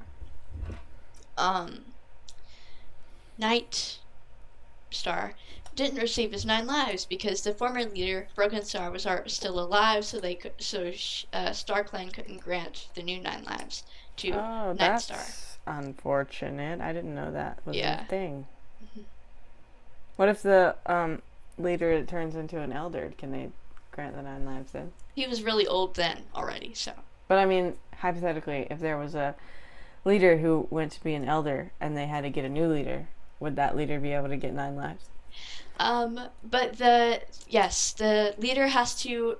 [SPEAKER 1] Nightstar didn't receive his 9 lives because the former leader, Broken Star, was still alive, so StarClan couldn't grant the new 9 lives to Nightstar.
[SPEAKER 2] That's unfortunate. I didn't know that was a thing.
[SPEAKER 1] Mm-hmm.
[SPEAKER 2] What if the leader turns into an elder? Can they grant the 9 lives then?
[SPEAKER 1] He was really old then already, so.
[SPEAKER 2] But I mean, hypothetically, if there was a leader who went to be an elder and they had to get a new leader, would that leader be able to get 9 lives?
[SPEAKER 1] But the leader has to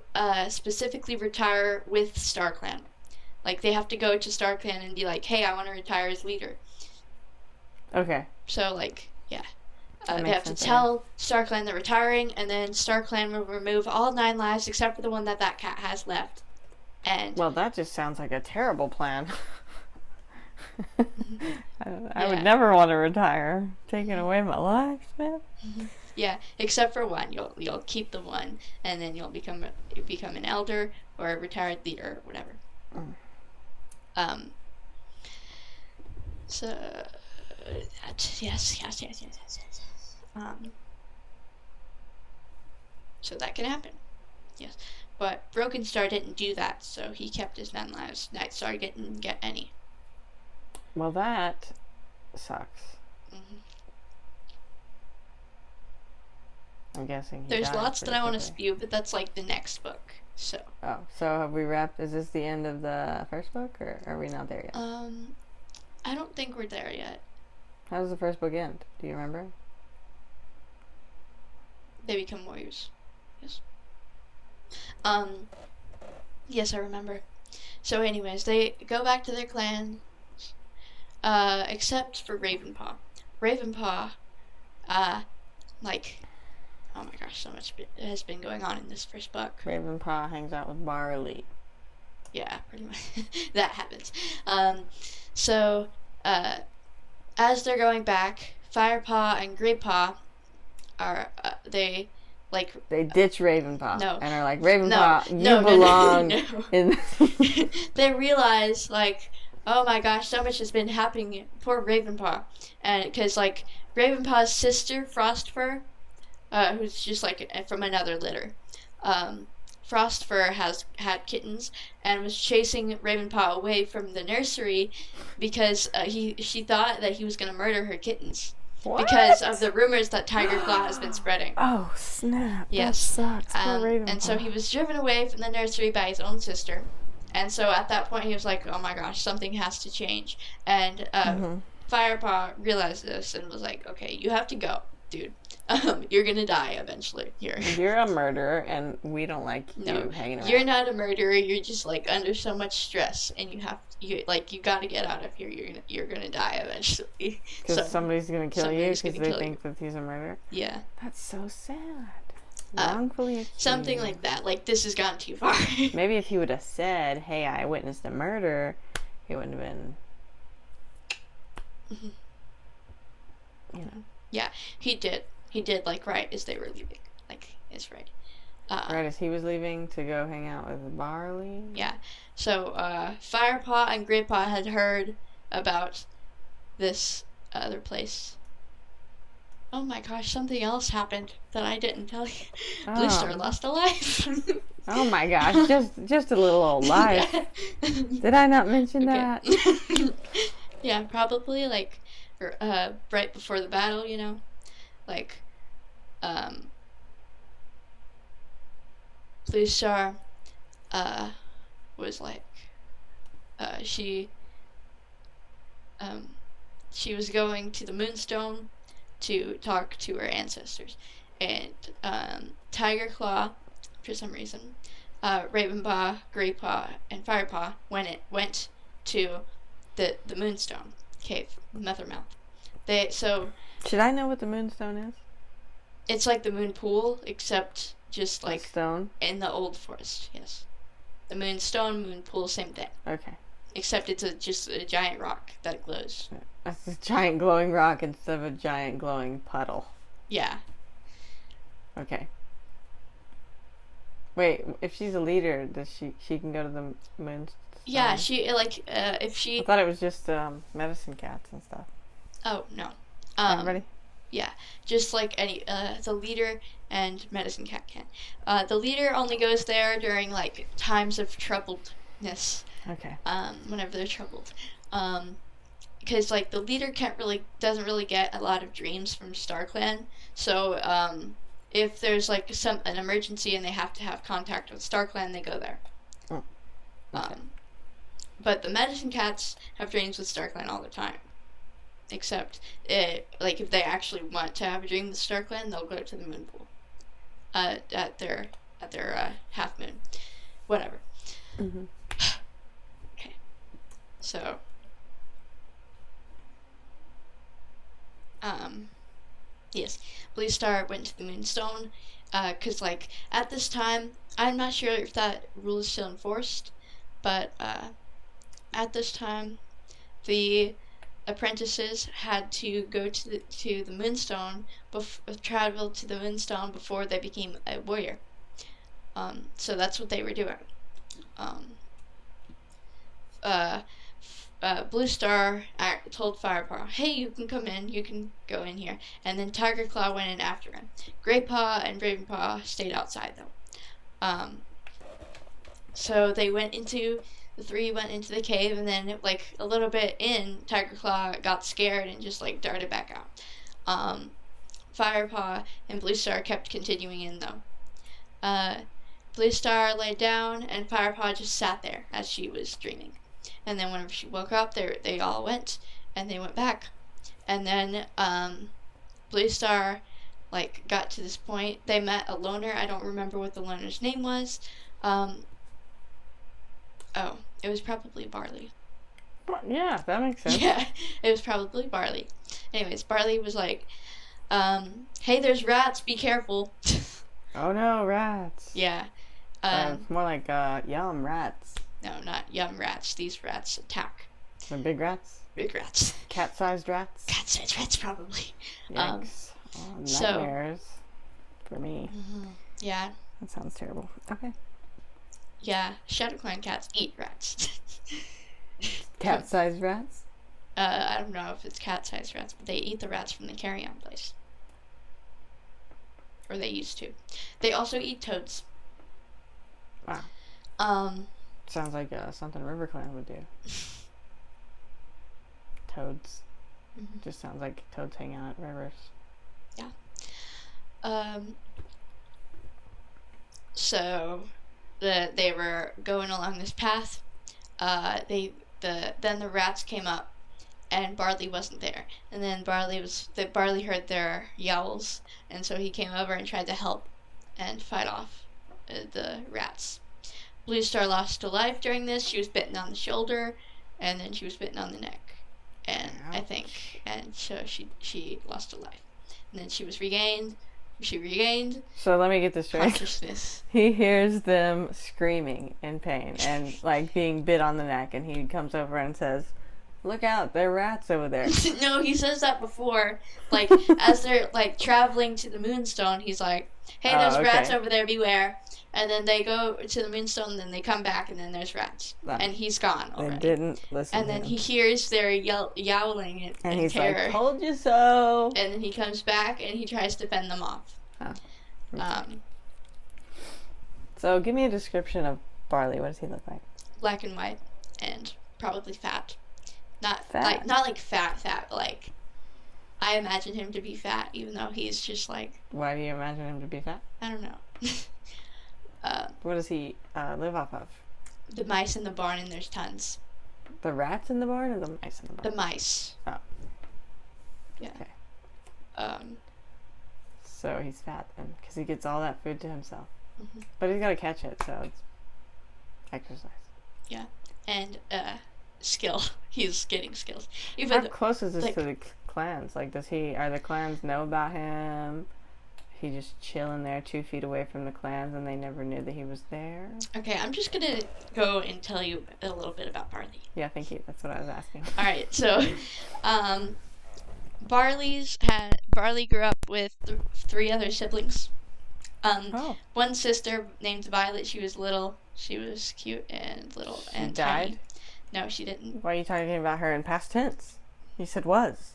[SPEAKER 1] specifically retire with StarClan. Like, they have to go to StarClan and be like, hey, I want to retire as leader.
[SPEAKER 2] Okay.
[SPEAKER 1] So, like, yeah. They have to tell StarClan they're retiring, and then StarClan will remove all 9 lives except for the one that cat has left. And
[SPEAKER 2] well, that just sounds like a terrible plan. I would never want to retire. Taking away my life, man.
[SPEAKER 1] Yeah, except for one. You'll keep the one, and then you'll become an elder or a retired leader or whatever. So yes. So that can happen. Yes, But Broken Star didn't do that, so he kept his 9 lives. Night Star didn't get any.
[SPEAKER 2] Well, that sucks.
[SPEAKER 1] Mm-hmm.
[SPEAKER 2] I'm guessing
[SPEAKER 1] there's lots that I want to spew, but that's like the next book. So.
[SPEAKER 2] Oh, so have we wrapped? Is this the end of the first book, or are we not there yet?
[SPEAKER 1] I don't think we're there yet.
[SPEAKER 2] How does the first book end? Do you remember?
[SPEAKER 1] They become warriors. Yes. Yes, I remember. So, anyways, they go back to their clan, except for Ravenpaw. Ravenpaw, like, oh my gosh, so much has been going on in this first book.
[SPEAKER 2] Ravenpaw hangs out with Barley.
[SPEAKER 1] Yeah, pretty much. That happens. So, as they're going back, Firepaw and Greypaw are, they
[SPEAKER 2] ditch Ravenpaw.
[SPEAKER 1] No.
[SPEAKER 2] And are like, Ravenpaw, you belong in...
[SPEAKER 1] They realize, like, oh my gosh, so much has been happening. Poor Ravenpaw. And, because, like, Ravenpaw's sister, Frostfur, who's just, like, from another litter, Frostfur had kittens and was chasing Ravenpaw away from the nursery because she thought that he was going to murder her kittens.
[SPEAKER 2] What?
[SPEAKER 1] Because of the rumors that Tiger Claw has been spreading.
[SPEAKER 2] Oh, snap.
[SPEAKER 1] Yes.
[SPEAKER 2] That sucks. Poor Ravenpaw.
[SPEAKER 1] And so he was driven away from the nursery by his own sister. And so at that point he was like, oh my gosh, something has to change. And Firepaw realized this and was like, okay, you have to go, dude. You're gonna die eventually here.
[SPEAKER 2] You're a murderer, and we don't like you hanging around.
[SPEAKER 1] You're not a murderer. You're just like under so much stress, and you gotta get out of here. You're gonna die eventually.
[SPEAKER 2] Because somebody's gonna kill you because they think that he's a murderer.
[SPEAKER 1] Yeah.
[SPEAKER 2] That's so sad. Wrongfully accused.
[SPEAKER 1] Something like that. Like, this has gone too far.
[SPEAKER 2] Maybe if he would have said, "Hey, I witnessed a murder," he wouldn't have been.
[SPEAKER 1] Mm-hmm.
[SPEAKER 2] You know.
[SPEAKER 1] Yeah, he did. He did, like, right as they were leaving. Like, it's right.
[SPEAKER 2] Right as he was leaving to go hang out with Barley?
[SPEAKER 1] Yeah. So, Firepaw and Greypaw had heard about this other place. Oh my gosh, something else happened that I didn't tell you. Oh. Bluestar lost a life.
[SPEAKER 2] Oh my gosh, just a little old life. Yeah. Did I not mention that?
[SPEAKER 1] Yeah, probably, like, right before the battle, you know? Like, Bluestar, was like, she was going to the Moonstone to talk to her ancestors, and, Tiger Claw, for some reason, Ravenpaw, Greypaw, and Firepaw went to the Moonstone cave, Nethermouth.
[SPEAKER 2] Should I know what the Moonstone is?
[SPEAKER 1] It's like the moon pool, except just like
[SPEAKER 2] stone
[SPEAKER 1] in the old forest. Yes, the moonstone, moon pool, same thing.
[SPEAKER 2] Okay.
[SPEAKER 1] Except it's just a giant rock that glows.
[SPEAKER 2] That's a giant glowing rock instead of a giant glowing puddle.
[SPEAKER 1] Yeah.
[SPEAKER 2] Okay. Wait, if she's a leader, does she can go to the moonstone?
[SPEAKER 1] Yeah, she if she.
[SPEAKER 2] I thought it was just medicine cats and stuff.
[SPEAKER 1] Oh no.
[SPEAKER 2] Everybody?
[SPEAKER 1] Yeah, just like any the leader and medicine cat can. The leader only goes there during like times of troubledness.
[SPEAKER 2] Okay.
[SPEAKER 1] Whenever they're troubled, because like the leader doesn't really get a lot of dreams from StarClan. So if there's like an emergency and they have to have contact with StarClan, they go there.
[SPEAKER 2] Oh. Okay.
[SPEAKER 1] But the medicine cats have dreams with StarClan all the time. Except, like, if they actually want to have a dream with StarClan, they'll go to the moon pool. At their half moon. Whatever.
[SPEAKER 2] Mm-hmm.
[SPEAKER 1] Okay. So, yes. Bluestar went to the Moonstone, because, like, at this time, I'm not sure if that rule is still enforced, but, at this time, the apprentices had to go to the Moonstone, travel to the Moonstone before they became a warrior. So that's what they were doing. Bluestar told Firepaw, "Hey, you can come in. You can go in here." And then Tiger Claw went in after him. Greypaw and Ravenpaw stayed outside though. So the three went into the cave, and then like a little bit in, Tiger Claw got scared and just like darted back out. Firepaw and Blue Star kept continuing in though. Blue Star laid down, and Firepaw just sat there as she was dreaming. And then whenever she woke up, they all went, and they went back. And then Blue Star like got to this point. They met a loner. I don't remember what the loner's name was. Oh, it was probably Barley.
[SPEAKER 2] Yeah, that makes sense.
[SPEAKER 1] Yeah, it was probably Barley. Anyways, Barley was like, hey, there's rats, be careful.
[SPEAKER 2] Oh no, rats.
[SPEAKER 1] Yeah.
[SPEAKER 2] It's more like, yum, rats.
[SPEAKER 1] No, not yum rats. These rats attack.
[SPEAKER 2] The big rats?
[SPEAKER 1] Big rats.
[SPEAKER 2] Cat-sized rats?
[SPEAKER 1] Cat-sized rats, probably.
[SPEAKER 2] Yikes. Nightmares for me.
[SPEAKER 1] Yeah.
[SPEAKER 2] That sounds terrible. Okay.
[SPEAKER 1] Yeah, Shadow Clan cats eat rats.
[SPEAKER 2] Cat-sized rats?
[SPEAKER 1] I don't know if it's cat-sized rats, but they eat the rats from the carry-on place. Or they used to. They also eat toads.
[SPEAKER 2] Wow. Sounds like something River Clan would do. Toads. Just sounds like toads hang out at rivers.
[SPEAKER 1] Yeah. So they were going along this path. Then the rats came up, and Barley wasn't there. And then Barley heard their yowls, and so he came over and tried to help and fight off the rats. Blue Star lost a life during this. She was bitten on the shoulder, and then she was bitten on the neck, and so she lost a life. And then she regained.
[SPEAKER 2] So let me get this straight.
[SPEAKER 1] Consciousness.
[SPEAKER 2] He hears them screaming in pain and like being bit on the neck, and he comes over and says, "Look out, there are rats over there."
[SPEAKER 1] No, he says that before, like as they're like traveling to the Moonstone. He's like, "Hey, there's rats over there, beware." And then they go to the Moonstone, and then they come back, and then there's rats, and he's gone already.
[SPEAKER 2] They didn't listen.
[SPEAKER 1] And then he hears their yowling
[SPEAKER 2] and he's
[SPEAKER 1] terror.
[SPEAKER 2] like, "Told you so."
[SPEAKER 1] And then he comes back, and he tries to fend them off.
[SPEAKER 2] So give me a description of Barley. What does he look like?
[SPEAKER 1] Black and white, and probably fat. Not
[SPEAKER 2] fat.
[SPEAKER 1] not like fat, but like I imagine him to be fat, even though he's just like.
[SPEAKER 2] Why do you imagine him to be fat?
[SPEAKER 1] I don't know.
[SPEAKER 2] What does he live off of?
[SPEAKER 1] The mice in the barn, and there's tons.
[SPEAKER 2] The rats in the barn, or the mice in the barn?
[SPEAKER 1] The mice.
[SPEAKER 2] Oh.
[SPEAKER 1] Yeah.
[SPEAKER 2] Okay. So he's fat then, because he gets all that food to himself. But he's got to catch it, so it's exercise.
[SPEAKER 1] Yeah, and skill. He's getting skills.
[SPEAKER 2] How close is this to the clans? Like, are the clans know about him? He just chilling there 2 feet away from the clans, and they never knew that he was there?
[SPEAKER 1] Okay, I'm just gonna go and tell you a little bit about Barley.
[SPEAKER 2] Yeah, thank you. That's what I was asking.
[SPEAKER 1] All right, so Barley grew up with 3 other siblings. One sister named Violet. She was little. She was cute and little and
[SPEAKER 2] died?
[SPEAKER 1] tiny. No, she didn't.
[SPEAKER 2] Why are you talking about her in past tense? You said was.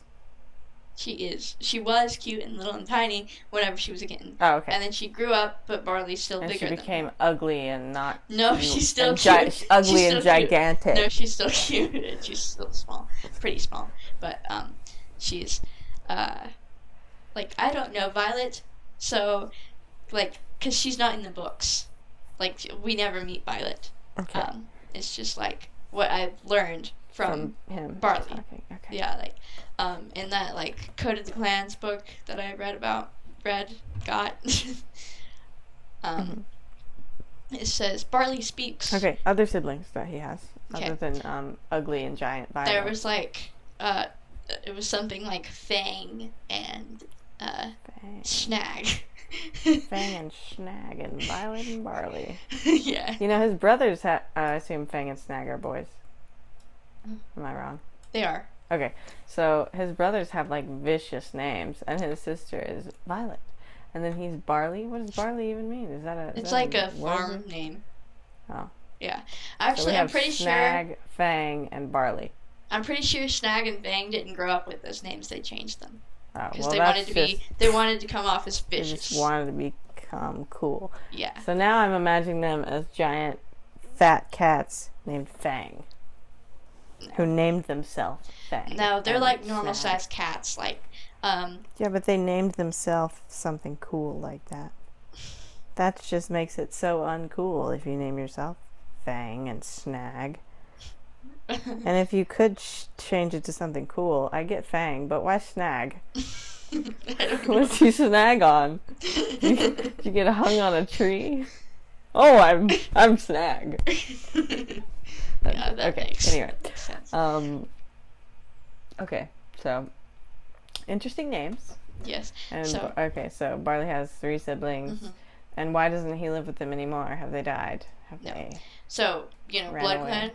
[SPEAKER 1] She was cute and little and tiny whenever she was a kitten.
[SPEAKER 2] Oh, okay.
[SPEAKER 1] And then she grew up, but Barley's still bigger than her.
[SPEAKER 2] And she became ugly and not.
[SPEAKER 1] No, she's still cute.
[SPEAKER 2] Ugly and gigantic.
[SPEAKER 1] No, she's still cute and she's still small, pretty small. But she's like, I don't know, Violet. So, like, cause she's not in the books. Like, we never meet Violet.
[SPEAKER 2] Okay.
[SPEAKER 1] It's just like what I've learned from
[SPEAKER 2] him.
[SPEAKER 1] Barley.
[SPEAKER 2] Okay.
[SPEAKER 1] Yeah, like in that like Code of the Clans book that I got. It says Barley speaks.
[SPEAKER 2] Okay, other siblings that he has, other than ugly and giant Violet.
[SPEAKER 1] There was like it was something like Fang and Snag.
[SPEAKER 2] Fang and Snag and Violet and Barley.
[SPEAKER 1] Yeah.
[SPEAKER 2] You know, his brothers, I assume Fang and Snag are boys. Am I wrong?
[SPEAKER 1] They are.
[SPEAKER 2] Okay, so his brothers have like vicious names, and his sister is Violet. And then he's Barley. What does Barley even mean? Is that a?
[SPEAKER 1] It's like a farm name.
[SPEAKER 2] Oh.
[SPEAKER 1] Yeah. Actually, I'm pretty sure.
[SPEAKER 2] Snag, Fang, and Barley.
[SPEAKER 1] I'm pretty sure Snag and Fang didn't grow up with those names. They changed them. Because
[SPEAKER 2] well,
[SPEAKER 1] they wanted to come off as vicious.
[SPEAKER 2] They just wanted to become cool.
[SPEAKER 1] Yeah.
[SPEAKER 2] So now I'm imagining them as giant, fat cats named Fang. Who named themselves Fang.
[SPEAKER 1] No, they're
[SPEAKER 2] and
[SPEAKER 1] like normal
[SPEAKER 2] Snag.
[SPEAKER 1] sized cats. Like,
[SPEAKER 2] Yeah, but they named themselves something cool like that. That just makes it so uncool if you name yourself Fang and Snag. And if you could change it to something cool, I get Fang, but why Snag? What's you snag on? You get hung on a tree? Oh, I'm Snag.
[SPEAKER 1] Yeah, that
[SPEAKER 2] okay.
[SPEAKER 1] makes
[SPEAKER 2] Sense. Okay, so interesting names.
[SPEAKER 1] Yes.
[SPEAKER 2] And
[SPEAKER 1] so
[SPEAKER 2] Barley has 3 siblings, and why doesn't he live with them anymore? Have they died? Have they?
[SPEAKER 1] So Blood Clan.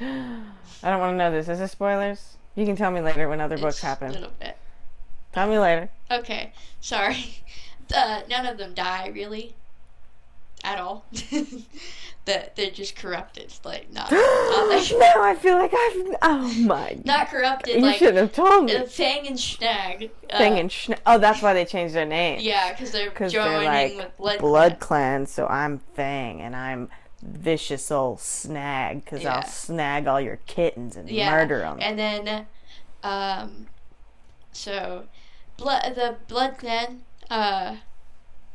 [SPEAKER 2] I don't want to know this. Is this spoilers? You can tell me later when other books happen.
[SPEAKER 1] A little bit.
[SPEAKER 2] Tell me later.
[SPEAKER 1] Okay, sorry. None of them die really, at all. They're just corrupted, like not like.
[SPEAKER 2] Now I feel like oh my.
[SPEAKER 1] Not corrupted.
[SPEAKER 2] You
[SPEAKER 1] like,
[SPEAKER 2] should have told me.
[SPEAKER 1] Fang and Snag.
[SPEAKER 2] Fang and Snag. Oh, that's why they changed their name.
[SPEAKER 1] Yeah, because they're joining
[SPEAKER 2] like
[SPEAKER 1] with
[SPEAKER 2] Blood Clan. So I'm Fang and I'm vicious old Snag because I'll snag all your kittens and murder them.
[SPEAKER 1] And then, so, the Blood Clan,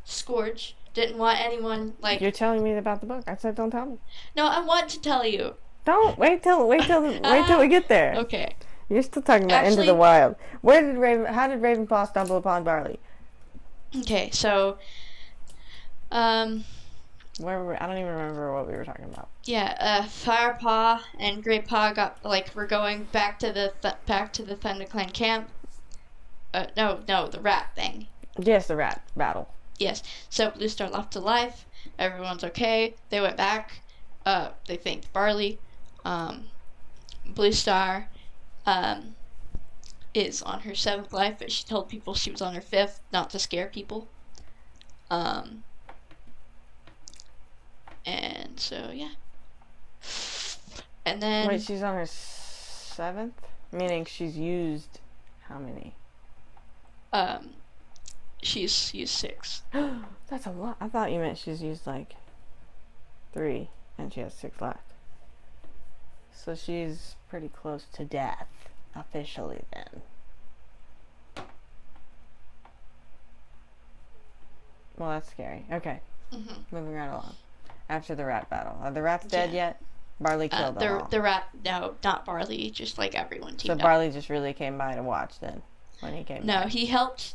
[SPEAKER 1] Scourge didn't want anyone like.
[SPEAKER 2] You're telling me about the book. I said don't tell me.
[SPEAKER 1] No, I want to tell you.
[SPEAKER 2] Don't wait till we get there.
[SPEAKER 1] Okay.
[SPEAKER 2] You're still talking about Into the Wild. How did Ravenpaw stumble upon Barley?
[SPEAKER 1] Okay, so,
[SPEAKER 2] where were we? I don't even remember what we were talking about.
[SPEAKER 1] Yeah, Firepaw and Greatpaw were going back to the ThunderClan camp. No, the rat thing.
[SPEAKER 2] Yes, the rat battle.
[SPEAKER 1] Yes. So Blue Star left alive. Everyone's okay. They went back. They thanked Barley. Blue Star is on her 7th life, but she told people she was on her 5th, not to scare people. And so yeah. And then
[SPEAKER 2] wait, she's on her 7th, meaning she's used how many?
[SPEAKER 1] She's used 6.
[SPEAKER 2] That's a lot. I thought you meant she's used like 3 and she has 6 left. So she's pretty close to death officially then. Well, that's scary. Okay. Moving right along. After the rat battle. Are the rats dead yet? Barley killed them all.
[SPEAKER 1] The rat, no, not Barley, just like everyone teamed up.
[SPEAKER 2] So Barley just really came by to watch then, when he came
[SPEAKER 1] No,
[SPEAKER 2] by.
[SPEAKER 1] he helped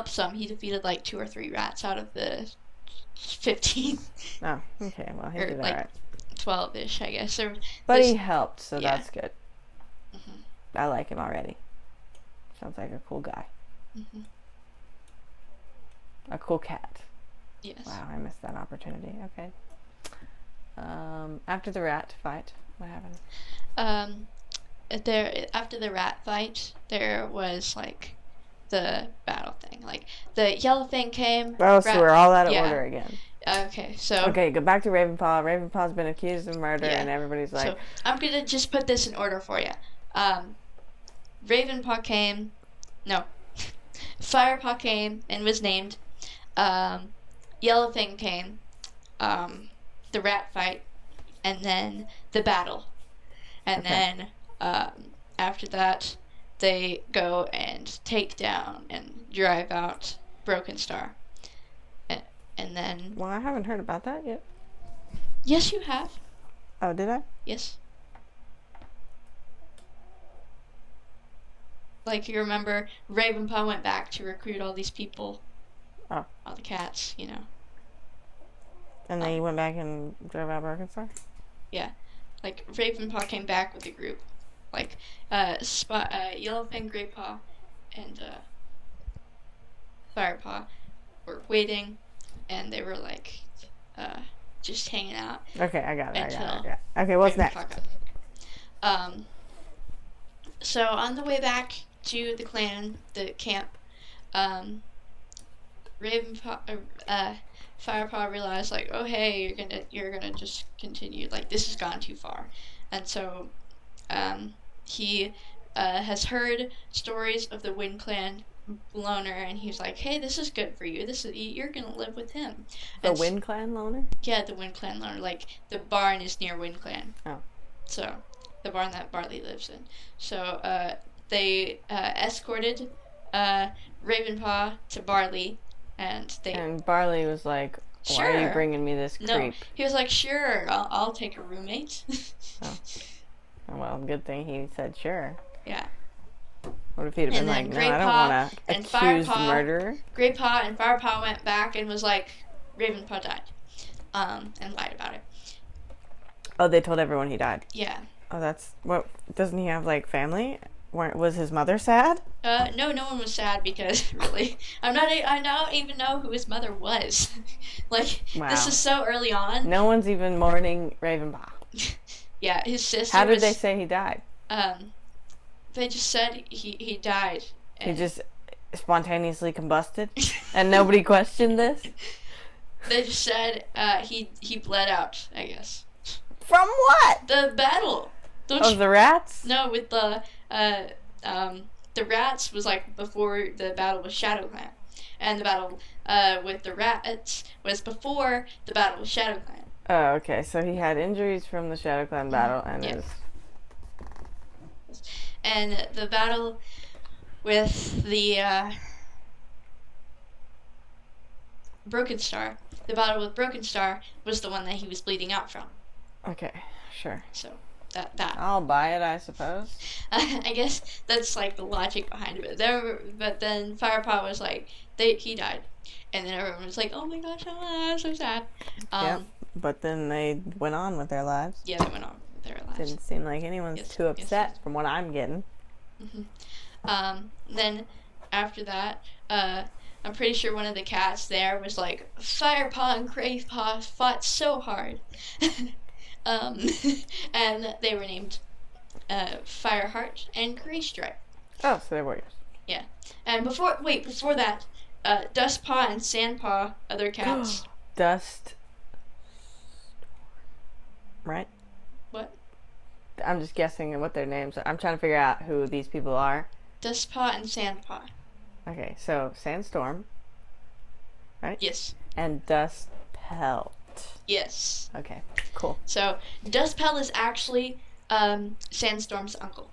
[SPEAKER 1] some. He defeated like 2 or 3 rats out of the 15.
[SPEAKER 2] Oh, okay, well, he did
[SPEAKER 1] like
[SPEAKER 2] alright.
[SPEAKER 1] 12-ish, I guess.
[SPEAKER 2] But he helped, so that's good. I like him already. Sounds like a cool guy. A cool cat.
[SPEAKER 1] Yes.
[SPEAKER 2] Wow, I missed that opportunity. Okay. After the rat fight, what happened?
[SPEAKER 1] After the rat fight, there was like the battle thing. Like the yellow thing came.
[SPEAKER 2] Oh, so we're all out of order again.
[SPEAKER 1] Okay, so.
[SPEAKER 2] Okay, go back to Ravenpaw. Ravenpaw's been accused of murder, and everybody's like.
[SPEAKER 1] So I'm gonna just put this in order for you. Ravenpaw came. No. Firepaw came and was named. Yellowfang came. The rat fight, and then the battle, and then after that they go and take down and drive out Broken Star, and then.
[SPEAKER 2] Well, I haven't heard about that yet.
[SPEAKER 1] Yes, you have.
[SPEAKER 2] Oh, did I?
[SPEAKER 1] Yes. Like, you remember Ravenpaw went back to recruit all these people.
[SPEAKER 2] Oh.
[SPEAKER 1] All the cats, you know.
[SPEAKER 2] And then you went back and drove out Broken Star?
[SPEAKER 1] Yeah. Like, Ravenpaw came back with a group. Like, Yellowfang, Greypaw, and Firepaw were waiting, and they were, like, just hanging out.
[SPEAKER 2] Okay, I got it. Okay, what's next?
[SPEAKER 1] So, on the way back to the camp, Firepaw realized, like, oh hey, you're gonna just continue, like, this has gone too far, and so he has heard stories of the Wind Clan loner, and he's like, "Hey, this is good for you. You're gonna live with him."
[SPEAKER 2] The Wind Clan loner?
[SPEAKER 1] Yeah, the Wind Clan loner. Like the barn is near Wind Clan.
[SPEAKER 2] Oh.
[SPEAKER 1] So, the barn that Barley lives in. So they escorted Ravenpaw to Barley, and
[SPEAKER 2] Barley was like, "Why
[SPEAKER 1] sure.
[SPEAKER 2] are you bringing me this creep?"
[SPEAKER 1] No, he was like, "Sure, I'll take a roommate."
[SPEAKER 2] Oh. Well, good thing he said sure.
[SPEAKER 1] Yeah.
[SPEAKER 2] What if he'd have been like, "No, I don't want to accuse the murderer"?
[SPEAKER 1] Greypaw and Firepaw went back and was like, Ravenpaw died, and lied about it.
[SPEAKER 2] Oh, they told everyone he died.
[SPEAKER 1] Yeah.
[SPEAKER 2] Oh, that's what. Doesn't he have like family? Was his mother sad?
[SPEAKER 1] No one was sad because really, I don't even know who his mother was. Like, wow. This is so early on.
[SPEAKER 2] No one's even mourning Ravenpaw.
[SPEAKER 1] Yeah, his sister.
[SPEAKER 2] How did they say he died?
[SPEAKER 1] They just said he died.
[SPEAKER 2] He just spontaneously combusted, and nobody questioned this.
[SPEAKER 1] They just said he bled out, I guess.
[SPEAKER 2] From what?
[SPEAKER 1] The battle.
[SPEAKER 2] The rats?
[SPEAKER 1] No, with the rats was like before the battle with Shadow Clan, and the battle with the rats was before the battle with Shadow Clan.
[SPEAKER 2] Oh, okay. So he had injuries from the Shadow Clan battle, and
[SPEAKER 1] and the battle with the Broken Star. The battle with Broken Star was the one that he was bleeding out from.
[SPEAKER 2] Okay, sure.
[SPEAKER 1] So that
[SPEAKER 2] I'll buy it, I suppose.
[SPEAKER 1] I guess that's like the logic behind it. But then Firepaw was like, he died, and then everyone was like, "Oh my gosh, so sad."
[SPEAKER 2] Yep. But then they went on with their lives.
[SPEAKER 1] Yeah, they went on with their lives.
[SPEAKER 2] Didn't seem like anyone's too upset from what I'm getting.
[SPEAKER 1] Mm-hmm. Then after that, I'm pretty sure one of the cats there was like, Firepaw and Gravepaw fought so hard. And they were named Fireheart and Greystripe.
[SPEAKER 2] Oh, so they're warriors.
[SPEAKER 1] Yeah. And before that, Dustpaw and Sandpaw, other cats.
[SPEAKER 2] Dust. Right?
[SPEAKER 1] What?
[SPEAKER 2] I'm just guessing what their names are. I'm trying to figure out who these people are.
[SPEAKER 1] Dustpaw and Sandpaw.
[SPEAKER 2] Okay, so Sandstorm, right?
[SPEAKER 1] Yes.
[SPEAKER 2] And Dustpelt.
[SPEAKER 1] Yes.
[SPEAKER 2] Okay, cool.
[SPEAKER 1] So Dustpelt is actually Sandstorm's uncle.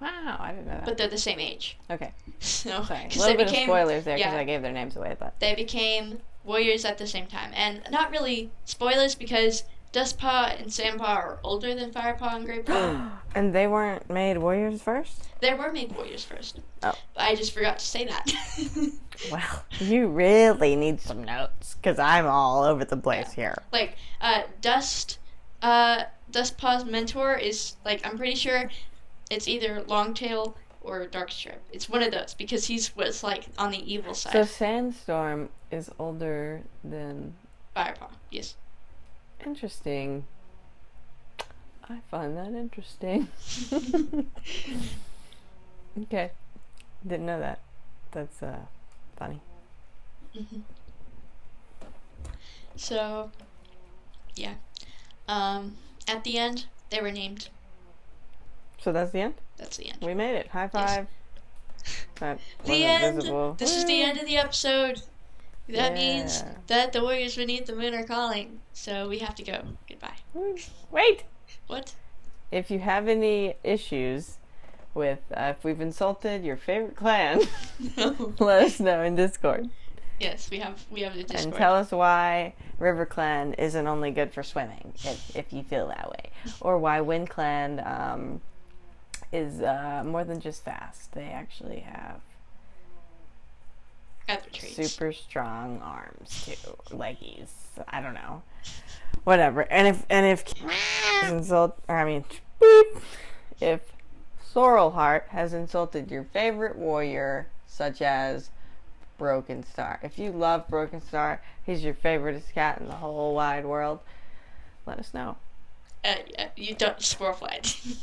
[SPEAKER 2] Wow, I didn't know that.
[SPEAKER 1] But they're the same age.
[SPEAKER 2] Okay.
[SPEAKER 1] So,
[SPEAKER 2] sorry. A little bit of spoilers there because I gave their names away, but
[SPEAKER 1] they became warriors at the same time, and not really spoilers because Dustpaw and Sandpaw are older than Firepaw and Greypaw.
[SPEAKER 2] And they weren't made warriors first?
[SPEAKER 1] They were made warriors first.
[SPEAKER 2] Oh.
[SPEAKER 1] But I just forgot to say that.
[SPEAKER 2] Well, you really need some notes, because I'm all over the place here.
[SPEAKER 1] Like, Dustpaw's mentor is, like, I'm pretty sure it's either Longtail or Darkstripe. It's one of those, because was, like, on the evil side.
[SPEAKER 2] So Sandstorm is older than
[SPEAKER 1] Firepaw, yes.
[SPEAKER 2] Interesting. I find that interesting. Okay. Didn't know that. That's funny.
[SPEAKER 1] Mm-hmm. So, yeah. At the end, they were named.
[SPEAKER 2] So that's the end?
[SPEAKER 1] That's the end.
[SPEAKER 2] We made it. High five. Yes.
[SPEAKER 1] The end! Visible. This is the end of the episode. That means that the warriors beneath the moon are calling. So we have to go. Goodbye.
[SPEAKER 2] Wait!
[SPEAKER 1] What?
[SPEAKER 2] If you have any issues with if we've insulted your favorite clan, let us know in Discord.
[SPEAKER 1] Yes, we have the Discord.
[SPEAKER 2] And tell us why River Clan isn't only good for swimming, if you feel that way. Or why Wind Clan is more than just fast. They actually have
[SPEAKER 1] other traits.
[SPEAKER 2] Super strong arms too. Leggies. I don't know. Whatever. And if if Sorrelheart has insulted your favorite warrior, such as Broken Star. If you love Broken Star, he's your favoriteest cat in the whole wide world, let us know.
[SPEAKER 1] You don't Squirrelflight.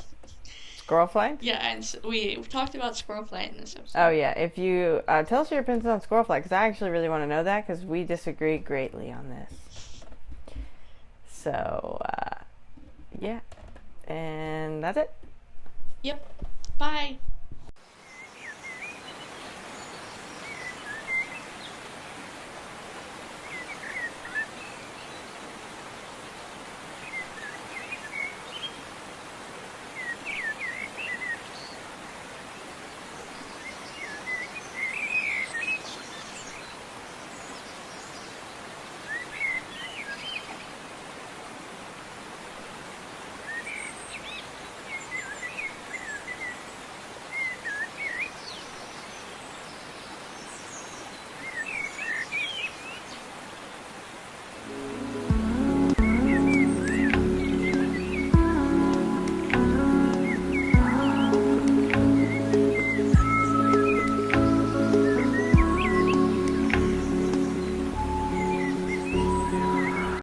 [SPEAKER 2] Squirrelflight?
[SPEAKER 1] Yeah, and we talked about Squirrelflight in this episode.
[SPEAKER 2] Oh yeah, if you tell us your opinions on Squirrelflight, because I actually really want to know that, because we disagree greatly on this. So yeah, and that's it.
[SPEAKER 1] Yep. Bye.